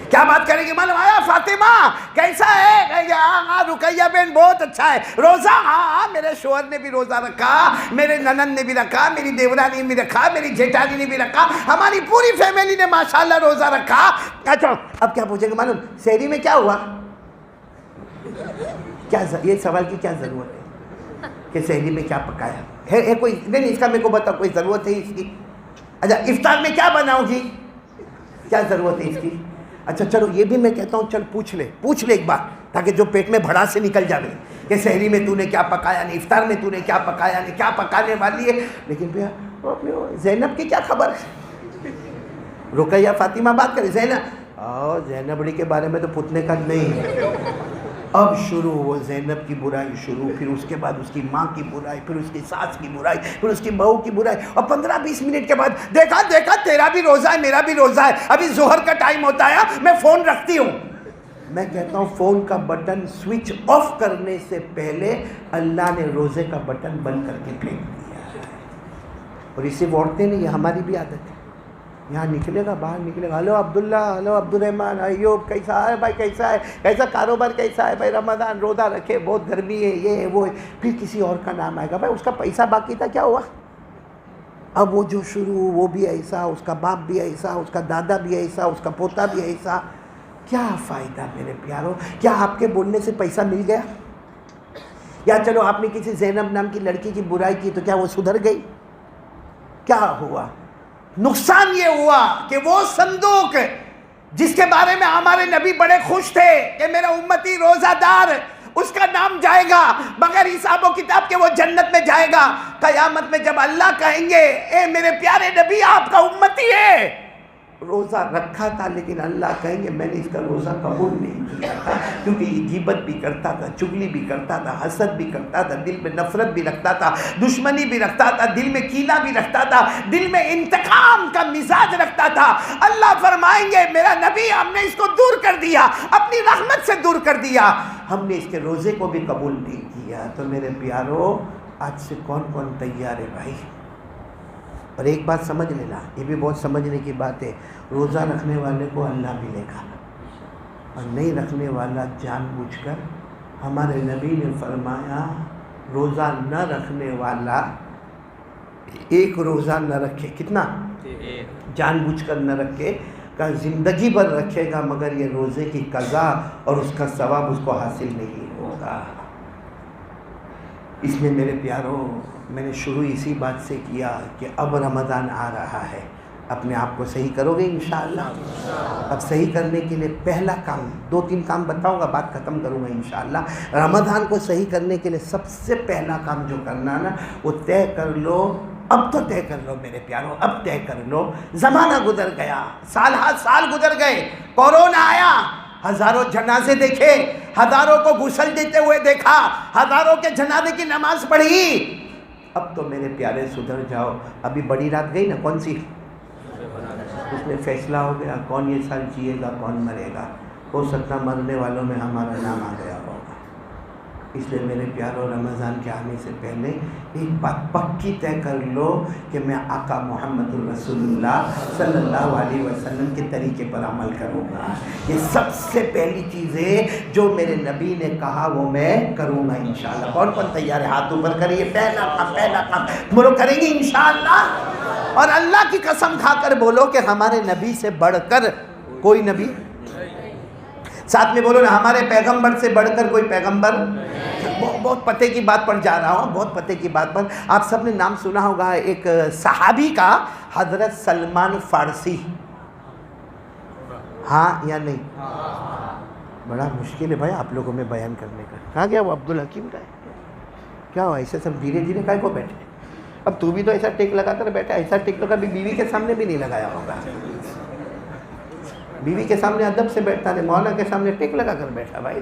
کیا بات کریں گے؟ معلوم آیا فاطمہ کیسا ہے؟ ہاں رقیہ بہن بہت اچھا ہے، روزہ؟ ہاں میرے شوہر نے بھی روزہ رکھا، میرے ننند نے بھی رکھا، میری دیورانی نے بھی رکھا، میری جیٹھانی نے بھی رکھا، ہماری پوری فیملی نے ماشاءاللہ روزہ رکھا۔ اچھا اب کیا پوچھیں گے معلوم؟ سحری میں کیا ہوا؟ کیا یہ سوال کی کیا ضرورت ہے کہ سحری میں کیا پکایا ہے؟ کوئی نہیں، اس کا میرے کو بتا، کوئی ضرورت ہے اس کی؟ اچھا افطار میں کیا بناؤں گی؟ کیا ضرورت ہے اس کی؟ اچھا چلو یہ بھی میں کہتا ہوں، چل پوچھ لے ایک بار، تاکہ جو پیٹ میں بھڑا سے نکل جائے کہ سحری میں تو نے کیا پکایا نہیں، افطار میں تو نے کیا پکایا نہیں، کیا پکانے والی ہے۔ لیکن بھیا زینب کی کیا خبر؟ رقیہ فاطمہ بات کرے، زینب بڑی کے بارے میں تو پوچھنے کا نہیں۔ اب شروع وہ زینب کی برائی شروع، پھر اس کے بعد اس کی ماں کی برائی، پھر اس کی ساس کی برائی، پھر اس کی بہو کی برائی، اور 15-20 منٹ کے بعد دیکھا تیرا بھی روزہ ہے، میرا بھی روزہ ہے، ابھی ظہر کا ٹائم ہوتا ہے، میں فون رکھتی ہوں۔ میں کہتا ہوں فون کا بٹن سوئچ آف کرنے سے پہلے اللہ نے روزے کا بٹن بند کر کے پھینک دیا ہے۔ اور اسے عورتیں نہیں، یہ ہماری بھی عادت ہے، یہاں نکلے گا، باہر نکلے گا، ہلو عبداللہ، ہلو عبد الرحمن، ایوب کیسا ہے بھائی، کیسا ہے، کیسا کاروبار کیسا ہے بھائی، رمضان روزہ رکھے، بہت گرمی ہے، یہ ہے وہ ہے، پھر کسی اور کا نام آئے گا، بھائی اس کا پیسہ باقی تھا، کیا ہوا؟ اب وہ جو شروع، وہ بھی ایسا، اس کا باپ بھی ایسا، اس کا دادا بھی ایسا، اس کا پوتا بھی ایسا۔ کیا فائدہ میرے پیاروں؟ کیا آپ کے بولنے سے پیسہ مل گیا؟ یا چلو آپ نے کسی زینب نام کی لڑکی کی برائی کی تو کیا وہ سدھر گئی؟ کیا ہوا؟ نقصان یہ ہوا کہ وہ صندوق جس کے بارے میں ہمارے نبی بڑے خوش تھے کہ میرا امتی روزہ دار، اس کا نام جائے گا بغیر حساب و کتاب کے، وہ جنت میں جائے گا۔ قیامت میں جب اللہ کہیں گے اے میرے پیارے نبی آپ کا امتی ہے، روزہ رکھا تھا لیکن اللہ کہیں گے میں نے اس کا روزہ قبول نہیں کیا تھا، کیونکہ یہ غیبت بھی کرتا تھا، چغلی بھی کرتا تھا، حسد بھی کرتا تھا، دل میں نفرت بھی رکھتا تھا، دشمنی بھی رکھتا تھا، دل میں کینہ بھی رکھتا تھا، دل میں انتقام کا مزاج رکھتا تھا۔ اللہ فرمائیں گے میرا نبی ہم نے اس کو دور کر دیا، اپنی رحمت سے دور کر دیا، ہم نے اس کے روزے کو بھی قبول نہیں کیا۔ تو میرے پیارو آج سے کون کون تیار ہے بھائی؟ اور ایک بات سمجھ لینا، یہ بھی بہت سمجھنے کی بات ہے، روزہ رکھنے والے کو اللہ ملے گا، اور نہیں رکھنے والا جان بوجھ کر، ہمارے نبی نے فرمایا روزہ نہ رکھنے والا ایک روزہ نہ رکھے، کتنا؟ جان بوجھ کر نہ رکھے، کہ زندگی بھر رکھے گا مگر یہ روزے کی قضا اور اس کا ثواب اس کو حاصل نہیں ہوگا۔ اس میں میرے پیاروں میں نے شروع اسی بات سے کیا کہ اب رمضان آ رہا ہے، اپنے آپ کو صحیح کرو گے انشاءاللہ؟ اب صحیح کرنے کے لیے پہلا کام، 2-3 کام بتاؤں گا، بات ختم کروں گا انشاءاللہ۔ رمضان کو صحیح کرنے کے لیے سب سے پہلا کام جو کرنا نا، وہ طے کر لو، اب تو طے کر لو میرے پیاروں، اب طے کر لو، زمانہ گزر گیا، سال گزر گئے، کورونا آیا، ہزاروں جنازے دیکھے، ہزاروں کو غسل دیتے ہوئے دیکھا، ہزاروں کے جنازے کی نماز پڑھی، اب تو میرے پیارے سدھر جاؤ۔ ابھی بڑی رات گئی نا، کون سی؟ اس میں فیصلہ ہو گیا کون یہ سال جیے گا کون مرے گا، ہو سکتا مرنے والوں میں ہمارا نام آ گیا ہوگا۔ اس لیے میرے پیاروں رمضان کے آنے سے پہلے ایک بات پکی طے کر لو کہ میں آقا محمد الرسول اللہ صلی اللہ علیہ وسلم کے طریقے پر عمل کروں گا۔ یہ سب سے پہلی چیز ہے جو میرے نبی نے کہا وہ میں کروں گا انشاءاللہ۔ کون کون تیار ہے؟ ہاتھ اوپر کریے، پہلا کام بولو کریں گے انشاءاللہ، اور اللہ کی قسم کھا کر بولو کہ ہمارے نبی سے بڑھ کر کوئی نبی، ساتھ میں بولو نا ہمارے پیغمبر سے بڑھ کر کوئی پیغمبر۔ بہت پتے کی بات پر جا رہا ہوں، بہت پتے کی بات پر۔ آپ سب نے نام سنا ہوگا ایک صحابی کا، حضرت سلمان فارسی، ہاں یا نہیں؟ بڑا مشکل ہے بھائی آپ لوگوں میں بیان کرنے کا۔ کہاں گیا وہ عبدالحکیم کا ہے؟ کیا ہوا ایسے سب دھیرے دھیرے کائے کو بیٹھے؟ اب تو بھی تو ایسا ٹیک لگا کر بیٹھا، ایسا ٹیک تو کبھی بیوی کے سامنے بھی نہیں لگایا ہوگا۔ بیوی کے سامنے ادب سے بیٹھتا ہے، مولانا کے سامنے ٹیک لگا کر بیٹھا بھائی۔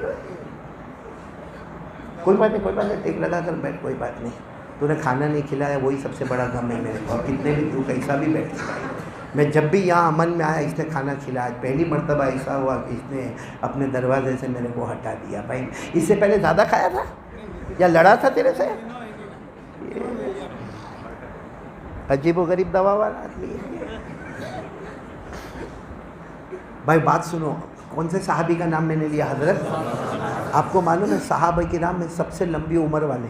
کوئی بات نہیں، ٹیک لگا کر بیٹھ، کوئی بات نہیں۔ تو نے کھانا نہیں کھلایا وہی سب سے بڑا غم ہے میرے کو، کتنے بھی تو کیسا بھی بیٹھے بھائی۔ میں جب بھی یہاں امن میں آیا اس نے کھانا کھلایا، پہلی مرتبہ ایسا ہوا کہ اس نے اپنے دروازے سے میرے کو ہٹا دیا بھائی۔ اس سے پہلے زیادہ کھایا تھا یا لڑا تھا تیرے سے؟ عجیب و غریب دوا والا آدمی ہے بھائی۔ بات سنو، کون سے صحابی کا نام میں نے لیا؟ حضرت۔ آپ کو معلوم ہے صحابہ کرام میں سب سے لمبی عمر والے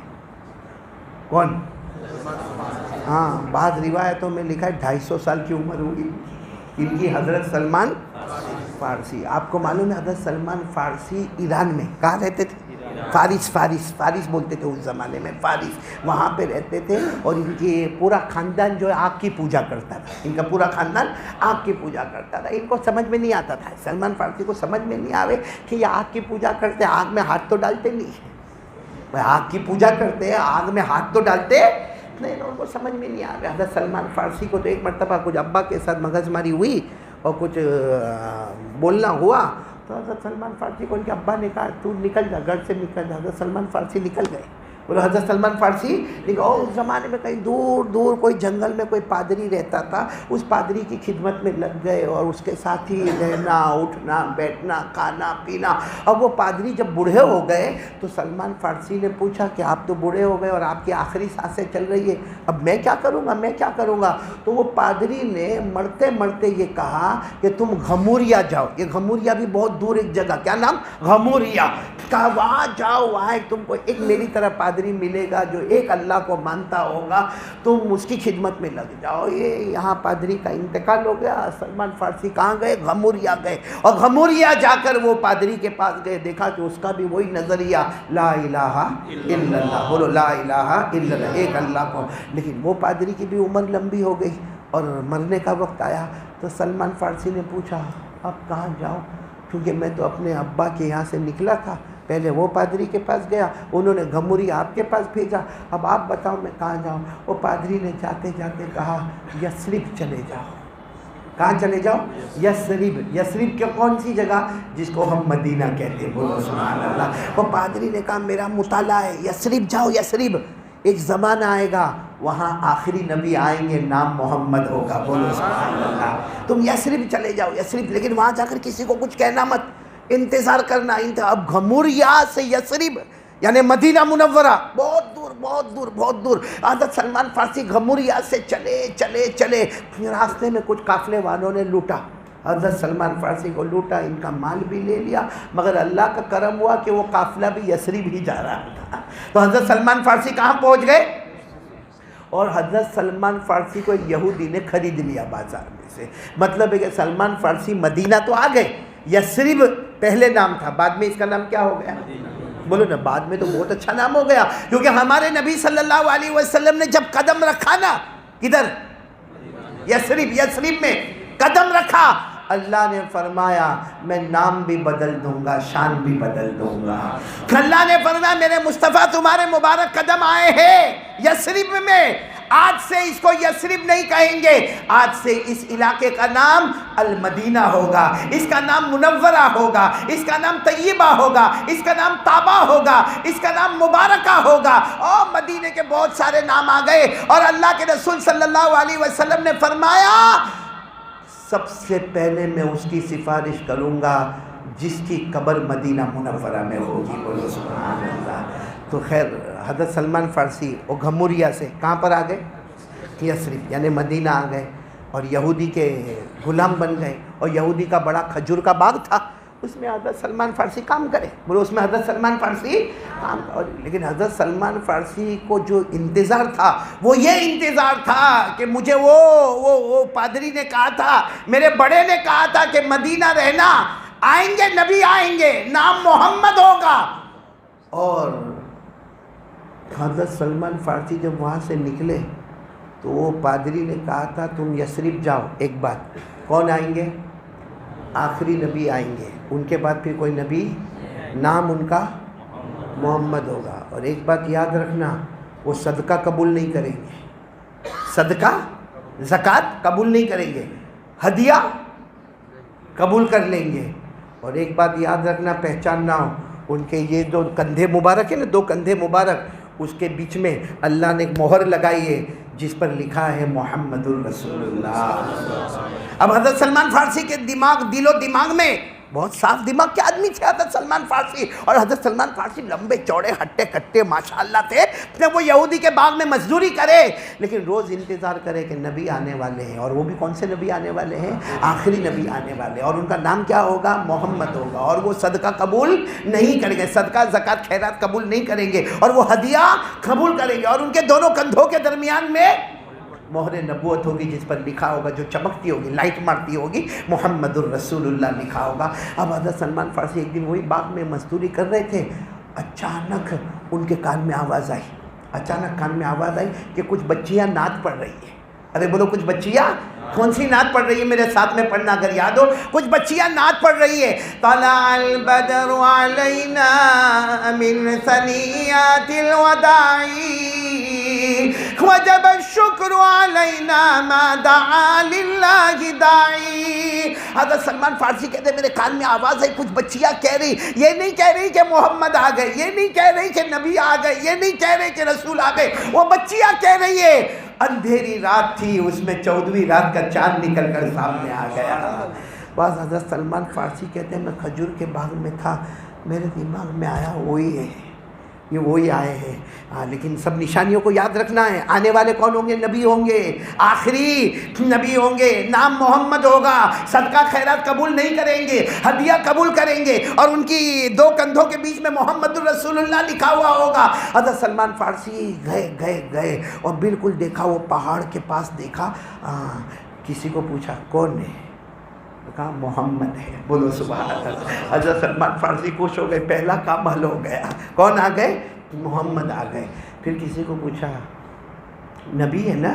کون؟ ہاں، بعض روایتوں میں لکھا ہے 250 سال کی عمر ہوئی ان کی، حضرت سلمان فارسی۔ آپ کو معلوم ہے حضرت سلمان فارسی ایران میں کہاں رہتے تھے؟ فارس بولتے تھے اس زمانے میں، فارس، وہاں پہ رہتے تھے، اور ان کی پورا خاندان جو ہے آگ کی پوجا کرتا تھا، ان کا پورا خاندان آگ کی پوجا کرتا تھا۔ ان کو سمجھ میں نہیں آتا تھا، سلمان فارسی کو سمجھ میں نہیں آوے کہ یہ آگ کی پوجا کرتے، آگ میں ہاتھ تو ڈالتے نہیں، بھائی آگ کی پوجا کرتے ہیں آگ میں ہاتھ تو ڈالتے نہیں، ان کو سمجھ میں نہیں آوے۔ حضرت سلمان فارسی کو تو ایک مرتبہ کچھ ابا کے ساتھ مغز ماری ہوئی اور کچھ بولنا ہوا، تو حضرت سلمان فارسی کو ان کے ابا نے کہا تو نکل جا، گھر سے نکل جا۔ حضرت سلمان فارسی نکل گئے، بولو حضرت سلمان فارسی اور اس زمانے میں کہیں دور دور کوئی جنگل میں کوئی پادری رہتا تھا، اس پادری کی خدمت میں لگ گئے اور اس کے ساتھ ہی رہنا اٹھنا بیٹھنا کھانا پینا۔ اب وہ پادری جب بوڑھے ہو گئے تو سلمان فارسی نے پوچھا کہ آپ تو بوڑھے ہو گئے اور آپ کی آخری سانسیں چل رہی ہے، اب میں کیا کروں گا؟ تو وہ پادری نے مرتے مرتے یہ کہا کہ تم غموریا جاؤ۔ یہ غموریا بھی بہت دور ایک جگہ، کیا نام؟ غموریا، کہا وہاں جاؤ، وہاں تم کو ایک میری طرح پادری ملے گا جو ایک اللہ کو مانتا ہوگا، تم اس کی خدمت میں لگ جاؤ۔ یہ یہاں پادری کا انتقال ہو گیا، سلمان فارسی کہاں گئے؟ غموریا گئے، اور غموریا جا کر وہ پادری کے پاس گئے، دیکھا کہ اس کا بھی وہی نظریہ لا الہ الا اللہ، بولو لا الہ الا اللہ، ایک اللہ کو۔ لیکن وہ پادری کی بھی عمر لمبی ہو گئی اور مرنے کا وقت آیا، تو سلمان فارسی نے پوچھا اب کہاں جاؤ، کیونکہ میں تو اپنے ابا کے یہاں سے نکلا تھا، پہلے وہ پادری کے پاس گیا، انہوں نے گھموری آپ کے پاس بھیجا، اب آپ بتاؤ میں کہاں جاؤں۔ وہ پادری نے جاتے جاتے کہا یثرب چلے جاؤ۔ کہاں چلے جاؤ؟ یثرب۔ یثرب کی کون سی جگہ؟ جس کو ہم مدینہ کہتے ہیں، بولو سبحان اللہ۔ وہ پادری نے کہا میرا مطالعہ ہے، یثرب جاؤ، یثرب۔ ایک زمانہ آئے گا وہاں آخری نبی آئیں گے، نام محمد ہوگا، بولو سبحان اللہ۔ تم یثرب چلے جاؤ، یثرب، لیکن وہاں جا کر کسی کو کچھ کہنا مت، انتظار کرنا۔ اب گھموریا سے یثرب یعنی مدینہ منورہ، بہت دور بہت دور بہت دور۔ حضرت سلمان فارسی گھموریا سے چلے چلے چلے، راستے میں کچھ قافلے والوں نے لوٹا، حضرت سلمان فارسی کو لوٹا، ان کا مال بھی لے لیا، مگر اللہ کا کرم ہوا کہ وہ قافلہ بھی یثرب ہی جا رہا تھا۔ تو حضرت سلمان فارسی کہاں پہنچ گئے؟ اور حضرت سلمان فارسی کو ایک یہودی نے خرید لیا بازار میں سے۔ مطلب ہے کہ سلمان فارسی مدینہ تو آ گئے، یثرب پہلے نام تھا، بعد میں اس کا نام کیا ہو گیا؟ بولو نا، بعد میں تو بہت اچھا نام ہو گیا، کیونکہ ہمارے نبی صلی اللہ علیہ وسلم نے جب قدم رکھا نا، کدھر؟ یثرب، یثرب میں قدم رکھا، اللہ نے فرمایا میں نام بھی بدل دوں گا، شان بھی بدل دوں گا۔ اللہ نے فرمایا میرے مصطفیٰ تمہارے مبارک قدم آئے ہیں یثرب میں، آج سے اس کو یثرب نہیں کہیں گے، آج سے اس علاقے کا نام المدینہ ہوگا، اس کا نام منورہ ہوگا، اس کا نام طیبہ ہوگا، اس کا نام طابہ ہوگا، اس کا نام مبارکہ ہوگا۔ اور مدینے کے بہت سارے نام آ گئے، اور اللہ کے رسول صلی اللہ علیہ وسلم نے فرمایا سب سے پہلے میں اس کی سفارش کروں گا جس کی قبر مدینہ منورہ میں ہوگی، بولو سبحان اللہ۔ تو خیر حضرت سلمان فارسی وہ گھموریا سے کہاں پر آ گئے؟ یثرب یعنی مدینہ آ گئے، اور یہودی کے غلام بن گئے، اور یہودی کا بڑا کھجور کا باغ تھا، اس میں حضرت سلمان فارسی کام کرے، بولو اس میں حضرت سلمان فارسی کام کرے۔ لیکن حضرت سلمان فارسی کو جو انتظار تھا وہ یہ انتظار تھا کہ مجھے وہ پادری نے کہا تھا، میرے بڑے نے کہا تھا کہ مدینہ رہنا، آئیں گے نبی آئیں گے، نام محمد ہوگا۔ اور حضرت سلمان فارسی جب وہاں سے نکلے تو وہ پادری نے کہا تھا تم یثرب جاؤ، ایک بات، کون آئیں گے؟ آخری نبی آئیں گے، ان کے بعد پھر کوئی نبی، نام ان کا محمد ہوگا۔ اور ایک بات یاد رکھنا، وہ صدقہ قبول نہیں کریں گے، صدقہ زکوٰۃ قبول نہیں کریں گے، ہدیہ قبول کر لیں گے۔ اور ایک بات یاد رکھنا، پہچاننا ہو، ان کے یہ دو کندھے مبارک ہیں نا، دو کندھے مبارک، اس کے بیچ میں اللہ نے ایک مہر لگائی ہے جس پر لکھا ہے محمد الرسول اللہ۔ اب حضرت سلمان فارسی کے دل و دماغ میں بہت صاف دماغ کے آدمی تھے حضرت سلمان فارسی، اور حضرت سلمان فارسی لمبے چوڑے ہٹے کٹے ماشاءاللہ تھے، وہ یہودی کے باغ میں مزدوری کرے لیکن روز انتظار کرے کہ نبی آنے والے ہیں، اور وہ بھی کون سے نبی آنے والے ہیں؟ آخری نبی آنے والے، اور ان کا نام کیا ہوگا؟ محمد ہوگا۔ اور وہ صدقہ قبول نہیں کریں گے، صدقہ زکوٰۃ خیرات قبول نہیں کریں گے، اور وہ ہدیہ قبول کریں گے، اور ان کے دونوں کندھوں کے درمیان میں مہر نبوت ہوگی جس پر لکھا ہوگا، جو چمکتی ہوگی، لائٹ مارتی ہوگی، محمد الرسول اللہ لکھا ہوگا۔ اب حضرت سلمان فارسی ایک دن وہی باغ میں مزدوری کر رہے تھے، اچانک ان کے کان میں آواز آئی، اچانک کان میں آواز آئی کہ کچھ بچیاں نعت پڑھ رہی ہیں۔ ارے بولو کچھ بچیاں، کون سی نعت پڑھ رہی ہے؟ میرے ساتھ میں پڑھنا اگر یاد ہو، کچھ بچیاں نعت پڑھ رہی ہے، طلع البدر علینا من ثنیات الوداع وجب الشکر علینا ما دعا للہ داعی۔ حضرت سلمان فارسی کہتے ہیں میرے کان میں آواز ہے، کچھ بچیاں کہہ رہی، یہ نہیں کہہ رہی کہ محمد آ گئے، یہ نہیں کہہ رہی کہ نبی آ گئے، یہ نہیں کہہ رہے کہ رسول آ گئے، وہ بچیاں کہہ رہی ہے اندھیری رات تھی، اس میں 14ویں رات کا چاند نکل کر سامنے آ گیا۔ بعض حضرت سلمان فارسی کہتے ہیں میں کھجور کے باغ میں تھا، میرے دماغ میں آیا وہی ہے، یہ وہی آئے ہیں، لیکن سب نشانیوں کو یاد رکھنا ہے۔ آنے والے کون ہوں گے؟ نبی ہوں گے، آخری نبی ہوں گے، نام محمد ہوگا، صدقہ خیرات قبول نہیں کریں گے، ہدیہ قبول کریں گے، اور ان کی دو کندھوں کے بیچ میں محمد الرسول اللہ لکھا ہوا ہوگا۔ حضرت سلمان فارسی گئے اور بالکل دیکھا، وہ پہاڑ کے پاس دیکھا، کسی کو پوچھا کون ہے؟ کہا محمد ہے، بولو سبحان اللہ۔ حضرت سلمان فارسی خوش ہو گئے، پہلا کام حل ہو گیا، کون آ گئے؟ محمد آ گئے۔ پھر کسی کو پوچھا نبی ہے نا؟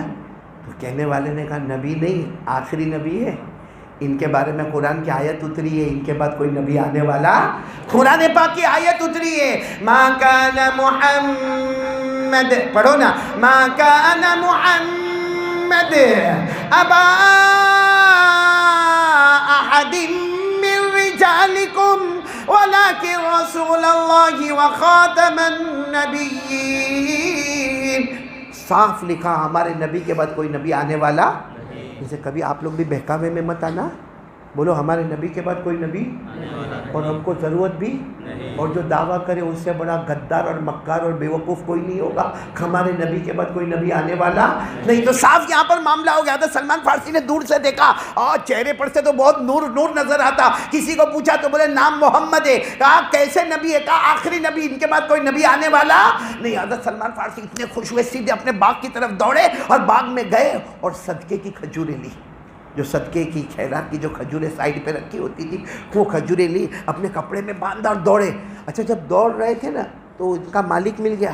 تو کہنے والے نے کہا نبی نہیں، آخری نبی ہے، ان کے بارے میں قرآن کی آیت اتری ہے، ان کے بعد کوئی نبی آنے والا، قرآن پاک کی آیت اتری ہے، ما کان محمد، پڑھو نا، ما کان محمد ابا احد من رجالکم ولکن رسول اللہ وخاتم النبیین۔ صاف لکھا ہمارے نبی کے بعد کوئی نبی آنے والا، جیسے کبھی آپ لوگ بھی بہکاوے میں مت آنا، بولو ہمارے نبی کے بعد کوئی نبی، اور ہم کو ضرورت بھی، اور جو دعویٰ کرے اس سے بڑا غدار اور مکار اور بیوقوف کوئی نہیں ہوگا، ہمارے نبی کے بعد کوئی نبی آنے والا نہیں۔ تو صاف یہاں پر معاملہ ہو گیا تھا، سلمان فارسی نے دور سے دیکھا اور چہرے پر سے تو بہت نور نور نظر آتا، کسی کو پوچھا تو بولے نام محمد ہے، کہا کیسے نبی ہے، کہا آخری نبی، ان کے بعد کوئی نبی آنے والا نہیں۔ حضرت سلمان فارسی اتنے خوش ہوئے، سیدھے اپنے باغ کی طرف دوڑے اور باغ میں گئے اور صدقے کی کھجوریں لی، جو صدقے کی خیرات کی جو کھجوریں سائڈ پہ رکھی ہوتی تھی وہ کھجوریں لی، اپنے کپڑے میں باندھا اور دوڑے۔ اچھا جب دوڑ رہے تھے نا تو ان کا مالک مل گیا،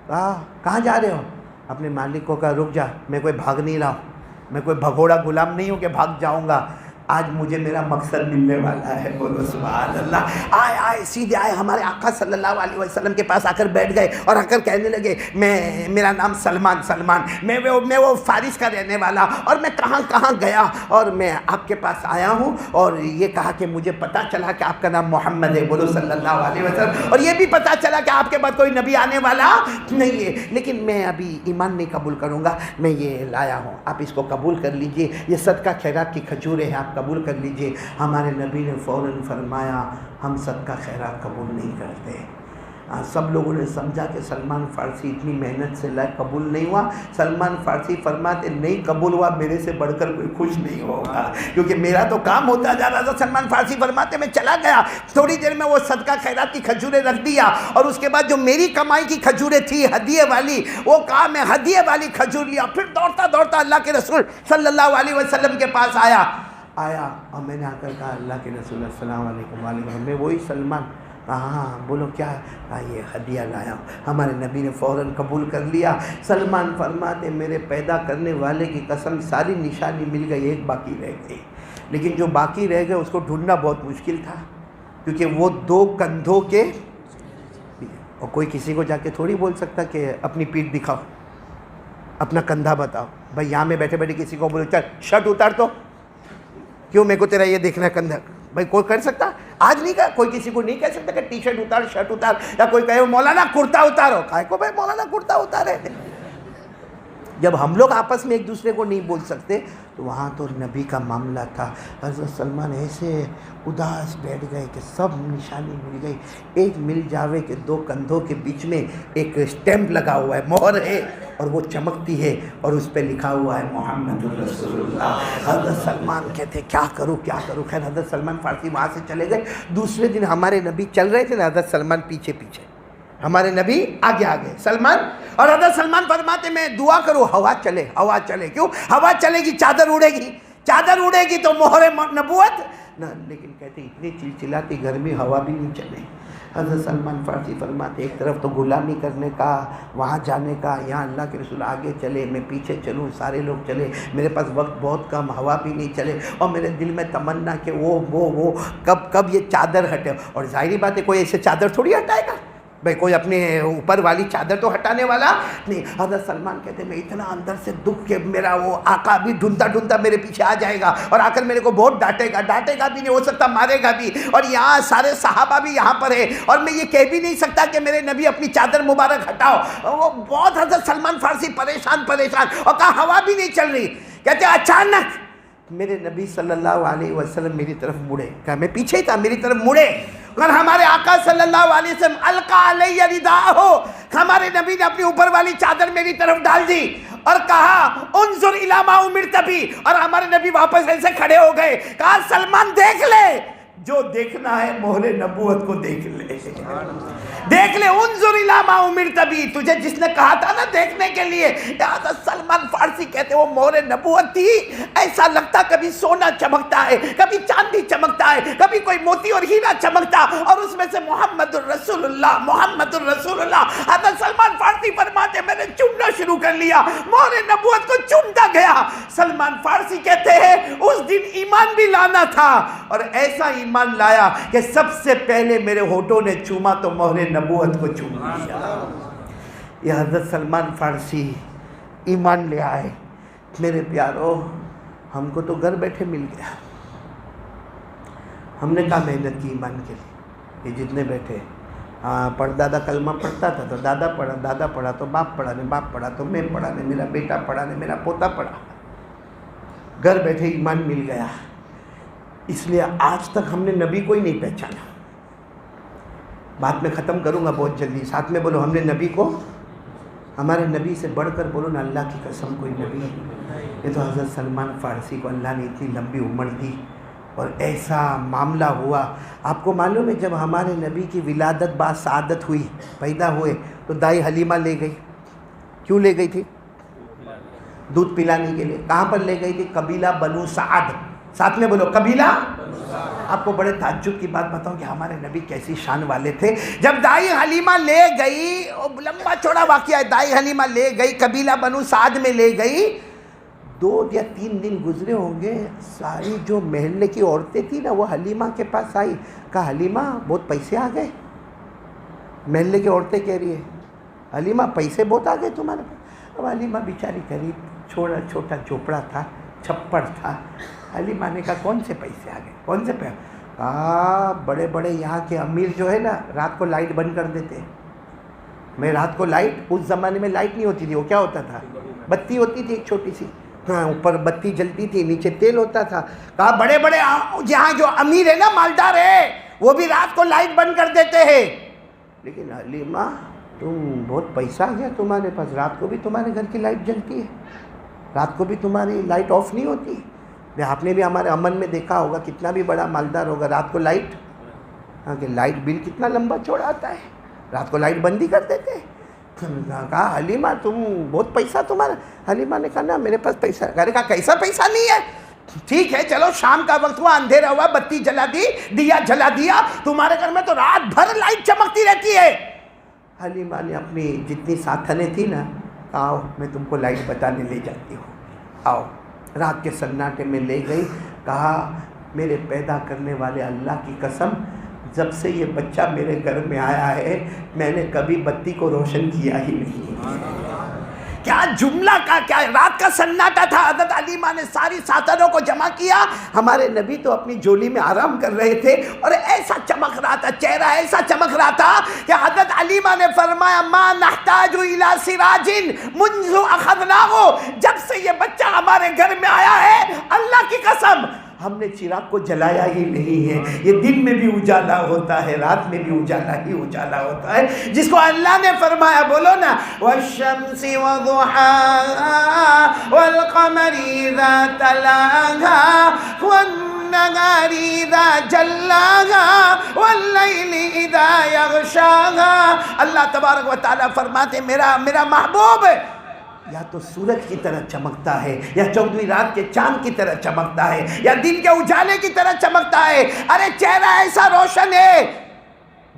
کہا کہاں جا رہے ہو؟ اپنے مالک کو کہا رک جا، میں کوئی بھاگ نہیں رہا ہوں، میں کوئی بھگوڑا غلام نہیں ہوں کہ بھاگ جاؤں گا، آج مجھے میرا مقصد ملنے والا ہے، بولو سبحان اللہ۔ آئے سیدھے آئے ہمارے آقا صلی اللہ علیہ وسلم کے پاس، آ کر بیٹھ گئے اور آ کر کہنے لگے میرا نام سلمان، میں وہ فارس کا رہنے والا، اور میں کہاں کہاں گیا اور میں آپ کے پاس آیا ہوں، اور یہ کہا کہ مجھے پتہ چلا کہ آپ کا نام محمد ہے، بولو صلی اللہ علیہ وسلم، اور یہ بھی پتہ چلا کہ آپ کے بعد کوئی نبی آنے والا نہیں ہے، لیکن میں ابھی ایمان نہیں قبول کروں گا، میں یہ لایا ہوں، آپ اس کو قبول کر لیجئے، یہ صدقہ خیرات کی کھجوریں ہیں، آپ قبول کر لیجئے۔ ہمارے نبی نے فوراً فرمایا ہم صدقہ خیرات قبول نہیں کرتے۔ سب لوگوں نے سمجھا کہ سلمان فارسی اتنی محنت سے لائے قبول نہیں ہوا، سلمان فارسی فرماتے نہیں قبول ہوا میرے سے بڑھ کر کوئی خوش نہیں ہوگا، کیونکہ میرا تو کام ہوتا جا رہا تھا۔ سلمان فارسی فرماتے میں چلا گیا، تھوڑی دیر میں وہ صدقہ خیرات کی کھجوریں رکھ دیا، اور اس کے بعد جو میری کمائی کی کھجوریں تھی ہدیے والی، وہ کہا میں ہدیے والی کھجور لیا، پھر دوڑتا دوڑتا اللہ کے رسول صلی اللہ علیہ وسلم کے پاس آیا اور میں نے آ کر کہا اللہ کے رسول السلام علیکم، وعلیکم، میں وہی سلمان، ہاں بولو کیا، یہ ہدیہ لایا ہوں۔ ہمارے نبی نے فوراً قبول کر لیا۔ سلمان فرماتے میرے پیدا کرنے والے کی قسم ساری نشانی مل گئی، ایک باقی رہ گئی، لیکن جو باقی رہ گئے اس کو ڈھونڈنا بہت مشکل تھا، کیونکہ وہ دو کندھوں کے، اور کوئی کسی کو جا کے تھوڑی بول سکتا کہ اپنی پیٹھ دکھاؤ، اپنا کندھا بتاؤ، بھائی یہاں میں بیٹھے بیٹھے کسی کو بولو چل شرٹ اتار تو، کیوں میرے کو تیرا یہ دیکھنا ہے کندھا، بھائی کوئی کر سکتا؟ آج نہیں کہا، کوئی کسی کو نہیں کہہ سکتا کہ ٹی شرٹ اتار، شرٹ اتار، یا کوئی کہے مولانا کرتا اتارو، کہے کو بھائی مولانا کرتا اتارے؟ جب ہم لوگ آپس میں ایک دوسرے کو نہیں بول سکتے تو وہاں تو نبی کا معاملہ تھا۔ حضرت سلمان ایسے اداس بیٹھ گئے کہ سب نشانی مل گئی، ایک مل جاوے کہ دو کندھوں کے بیچ میں ایک اسٹیمپ لگا ہوا ہے، مہر ہے، اور وہ چمکتی ہے اور اس پہ لکھا ہوا ہے محمد رسول اللہ۔ حضرت سلمان کہتے کیا کروں کیا کروں، خیر حضرت سلمان فارسی وہاں سے چلے گئے۔ دوسرے دن ہمارے نبی چل رہے تھے نا، حضرت سلمان پیچھے پیچھے، ہمارے نبی آگے آگے سلمان، اور حضرت سلمان فرماتے میں دعا کروں ہوا چلے، ہوا چلے، کیوں ہوا چلے گی چادر اڑے گی، چادر اڑے گی تو مہر نبوت نہ، لیکن کہتے اتنی چلچلاتی گرمی ہوا بھی نہیں چلے۔ حضرت سلمان فارسی فرماتے ایک طرف تو غلامی کرنے کا، وہاں جانے کا، یہاں اللہ کے رسول آگے چلے، میں پیچھے چلوں، سارے لوگ چلے، میرے پاس وقت بہت کم، ہوا بھی نہیں چلے، اور میرے دل میں تمنا کہ وہ کب یہ چادر ہٹے، اور ظاہری بات ہے کوئی ایسے چادر تھوڑی ہٹائے گا، بھائی کوئی اپنے اوپر والی چادر تو ہٹانے والا نہیں۔ حضرت سلمان کہتے میں اتنا اندر سے دکھ کہ میرا وہ آقا بھی ڈھونڈتا ڈھونڈتا میرے پیچھے آ جائے گا اور آ کر میرے کو بہت ڈانٹے گا بھی نہیں، ہو سکتا مارے گا بھی، اور یہاں سارے صحابہ بھی یہاں پر ہے، اور میں یہ کہہ بھی نہیں سکتا کہ میرے نبی اپنی چادر مبارک ہٹاؤ۔ وہ بہت حضرت سلمان فارسی پریشان، اور کہا ہوا بھی نہیں چل رہی۔ کہتے اچانک میرے نبی صلی اللہ علیہ وسلم میری طرف مڑے، کہا میں پیچھے ہی تھا، میری طرف مڑے، اور ہمارے آقا صلی اللہ علیہ وسلم القا علی رداءہ، ہمارے نبی نے اپنی اوپر والی چادر میری طرف ڈال دی اور کہا انظر الی ما امرت بہ، اور ہمارے نبی واپس ایسے کھڑے ہو گئے، کہا سلمان دیکھ لے، جو دیکھنا ہے مہر نبوت کو دیکھ لے، دیکھ لے، انظر الی ما امرت بہ، تجھے جس نے کہا تھا نا دیکھنے کے لیے۔ حضرت سلمان فارسی کہتے وہ مہر نبوت تھی، ایسا لگتا کبھی سونا چمکتا ہے، کبھی چاندی چمکتا ہے، کبھی کوئی موتی اور ہیرا چمکتا، اور اس میں سے محمد الرسول اللہ، محمد الرسول اللہ۔ حضرت سلمان فارسی فرماتے میں نے چومنا شروع کر لیا، مہر نبوت کو چومتا گیا۔ سلمان فارسی کہتے ہیں اس دن ایمان بھی لانا تھا، اور ایسا ایمان لایا کہ سب سے پہلے میرے ہونٹوں نے چوما تو مہر نبوت کو چوم لیا۔ یہ حضرت سلمان فارسی ایمان لے آئے۔ میرے پیارو، ہم کو تو گھر بیٹھے مل گیا، ہم نے کہا محنت کی ایمان کے لیے۔ یہ جتنے بیٹھے، پردادا کلمہ پڑھتا تھا تو دادا پڑھا، دادا پڑھا تو باپ پڑھا، نے باپ پڑھا تو میں پڑھا، نے میرا بیٹا پڑھا، نے میرا پوتا پڑھا، گھر بیٹھے ایمان مل گیا۔ اس لیے آج تک ہم نے نبی کو ہی نہیں پہچانا۔ بات میں ختم کروں گا بہت جلدی، ساتھ میں بولو ہم نے نبی کو، ہمارے نبی سے بڑھ کر بولو نا اللہ کی قسم کوئی نبی نہیں۔ یہ تو حضرت سلمان فارسی کو اللہ نے اتنی لمبی عمر دی اور ایسا معاملہ ہوا۔ آپ کو معلوم ہے جب ہمارے نبی کی ولادت با سعادت ہوئی، پیدا ہوئے، تو دائی حلیمہ لے گئی۔ کیوں لے گئی تھی؟ دودھ پلانے کے لیے۔ کہاں پر لے گئی تھی؟ قبیلہ بنو سعد۔ ساتھ میں بولو قبیلہ۔ آپ کو بڑے تعجب کی بات بتاؤں کہ ہمارے نبی کیسی شان والے تھے۔ جب دائی حلیمہ لے گئی، لمبا چوڑا واقعہ ہے، دائی حلیمہ لے گئی، قبیلہ بنو سعد میں لے گئی، 2 یا 3 دن گزرے ہوں گے، ساری جو محلے کی عورتیں تھیں نا وہ حلیمہ کے پاس آئی، کہا حلیمہ بہت پیسے آ گئے۔ محلے کی عورتیں کہہ رہی ہے حلیمہ پیسے بہت آ گئے تمہارے پاس۔ اب حلیمہ بیچاری غریب، چھوٹا جھوپڑا تھا، چھپڑ تھا۔ حلیمہ نے کہا کون سے پیسے آ گئے؟ کون سے پیسے؟ کہا بڑے بڑے یہاں کے امیر جو ہے نا رات کو لائٹ بند کر دیتے۔ میں رات کو لائٹ، اس زمانے میں لائٹ نہیں ہوتی تھی، وہ کیا ہوتا تھا؟ بتی ہوتی تھی ایک چھوٹی سی، ہاں اوپر بتی جلتی تھی، نیچے تیل ہوتا تھا۔ کہا بڑے بڑے یہاں جو امیر ہے نا، مالدار ہے، وہ بھی رات کو لائٹ بند کر دیتے ہیں۔ لیکن حلیمہ تم بہت پیسہ آ گیا تمہارے پاس، رات کو بھی تمہارے گھر کی لائٹ جلتی ہے، رات کو بھی تمہاری لائٹ آف نہیں ہوتی۔ آپ نے بھی ہمارے امن میں دیکھا ہوگا، کتنا بھی بڑا مالدار ہوگا رات کو لائٹ، ہاں کہ لائٹ بل کتنا لمبا چوڑا آتا ہے، رات کو لائٹ بند ہی کر دیتے۔ کہا حلیمہ تم بہت پیسہ تمہارا۔ حلیمہ نے کہا نا میرے پاس پیسہ ہے۔ کہا کیسا پیسہ نہیں ہے؟ ٹھیک ہے چلو، شام کا وقت ہوا، اندھیرا ہوا، بتی جلا دی، دیا جلا دیا، تمہارے گھر میں تو رات بھر لائٹ چمکتی رہتی ہے۔ حلیمہ نے اپنی جتنی ساتھنیں تھی نا، آؤ میں تم کو لائٹ بتانے لے جاتی ہوں، آؤ۔ رات کے سناٹے میں لے گئی، کہا میرے پیدا کرنے والے اللہ کی قسم، جب سے یہ بچہ میرے گھر میں آیا ہے میں نے کبھی بتی کو روشن کیا ہی نہیں۔ کیا جملہ کا، کیا رات کا سناٹا تھا۔ حضرت حلیمہ نے ساری ساتھنوں کو جمع کیا، ہمارے نبی تو اپنی جولی میں آرام کر رہے تھے، اور ایسا چمک رہا تھا، چہرہ ایسا چمک رہا تھا کہ حضرت حلیمہ نے فرمایا ما نحتاج الی سراج منذ اخذناہ، جب سے یہ بچہ ہمارے گھر میں آیا ہے اللہ کی قسم ہم نے چراغ کو جلایا ہی نہیں ہے۔ یہ دن میں بھی اجالا ہوتا ہے، رات میں بھی اجالا ہی اجالا ہوتا ہے، جس کو اللہ نے فرمایا، بولو نا والشمس وضحاها والقمر اذا تلاها والنهار اذا جلاها واللیل اذا یغشاها۔ اللہ تبارک و تعالیٰ فرماتے میرا محبوب یا تو سورج کی طرح چمکتا ہے، یا 14ویں رات کے چاند کی طرح چمکتا ہے، یا دن کے اجالے کی طرح چمکتا ہے۔ ارے چہرہ ایسا روشن ہے،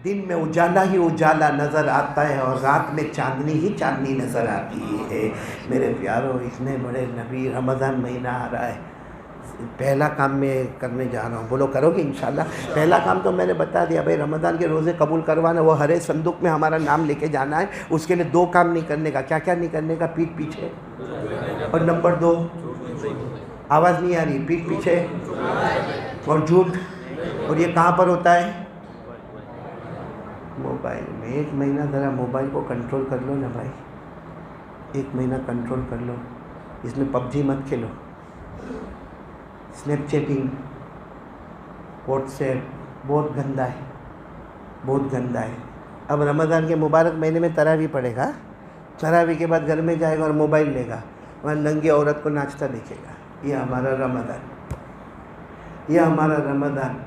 دن میں اجالا ہی اجالا نظر آتا ہے اور رات میں چاندنی ہی چاندنی نظر آتی ہے۔ میرے پیارو، اتنے بڑے نبی، رمضان مہینہ آ رہا ہے، پہلا کام میں کرنے جا رہا ہوں، بولو کرو گے انشاءاللہ؟ پہلا کام تو میں نے بتا دیا بھائی، رمضان کے روزے قبول کروانا، وہ ہرے صندوق میں ہمارا نام لے کے جانا ہے۔ اس کے لیے 2 کام نہیں کرنے کا۔ کیا کیا نہیں کرنے کا؟ پیٹھ پیچھے، اور نمبر 2 آواز نہیں آ رہی، پیٹھ پیچھے اور جھوٹ۔ اور یہ کہاں پر ہوتا ہے؟ موبائل میں۔ 1 مہینہ ذرا موبائل کو کنٹرول کر لو نا بھائی، 1 مہینہ کنٹرول کر لو، اس میں PUBG مت کھیلو، اسنیپ چیٹنگ، واٹس ایپ بہت گندا ہے، بہت گندا ہے۔ اب رمضان کے مبارک مہینے میں تراویح پڑھے گا، تراویح کے بعد گھر میں جائے گا اور موبائل لے گا، وہاں ننگی عورت کو ناچتا دیکھے گا۔ یہ ہمارا رمضان، یہ ہمارا رمضان۔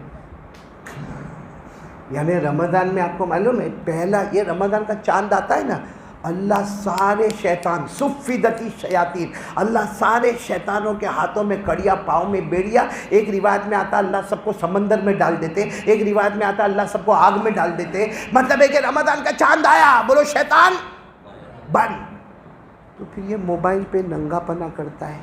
یعنی رمضان میں آپ کو معلوم ہے، پہلا یہ رمضان کا چاند آتا ہے نا، اللہ سارے شیطان، صفدت الشیاطین، اللہ سارے شیطانوں کے ہاتھوں میں کڑیا، پاؤں میں بیڑیا۔ ایک روایت میں آتا اللہ سب کو سمندر میں ڈال دیتے، ایک روایت میں آتا اللہ سب کو آگ میں ڈال دیتے۔ مطلب ہے کہ رمضان کا چاند آیا، بولو شیطان بند۔ تو پھر یہ موبائل پہ ننگا پنا کرتا ہے،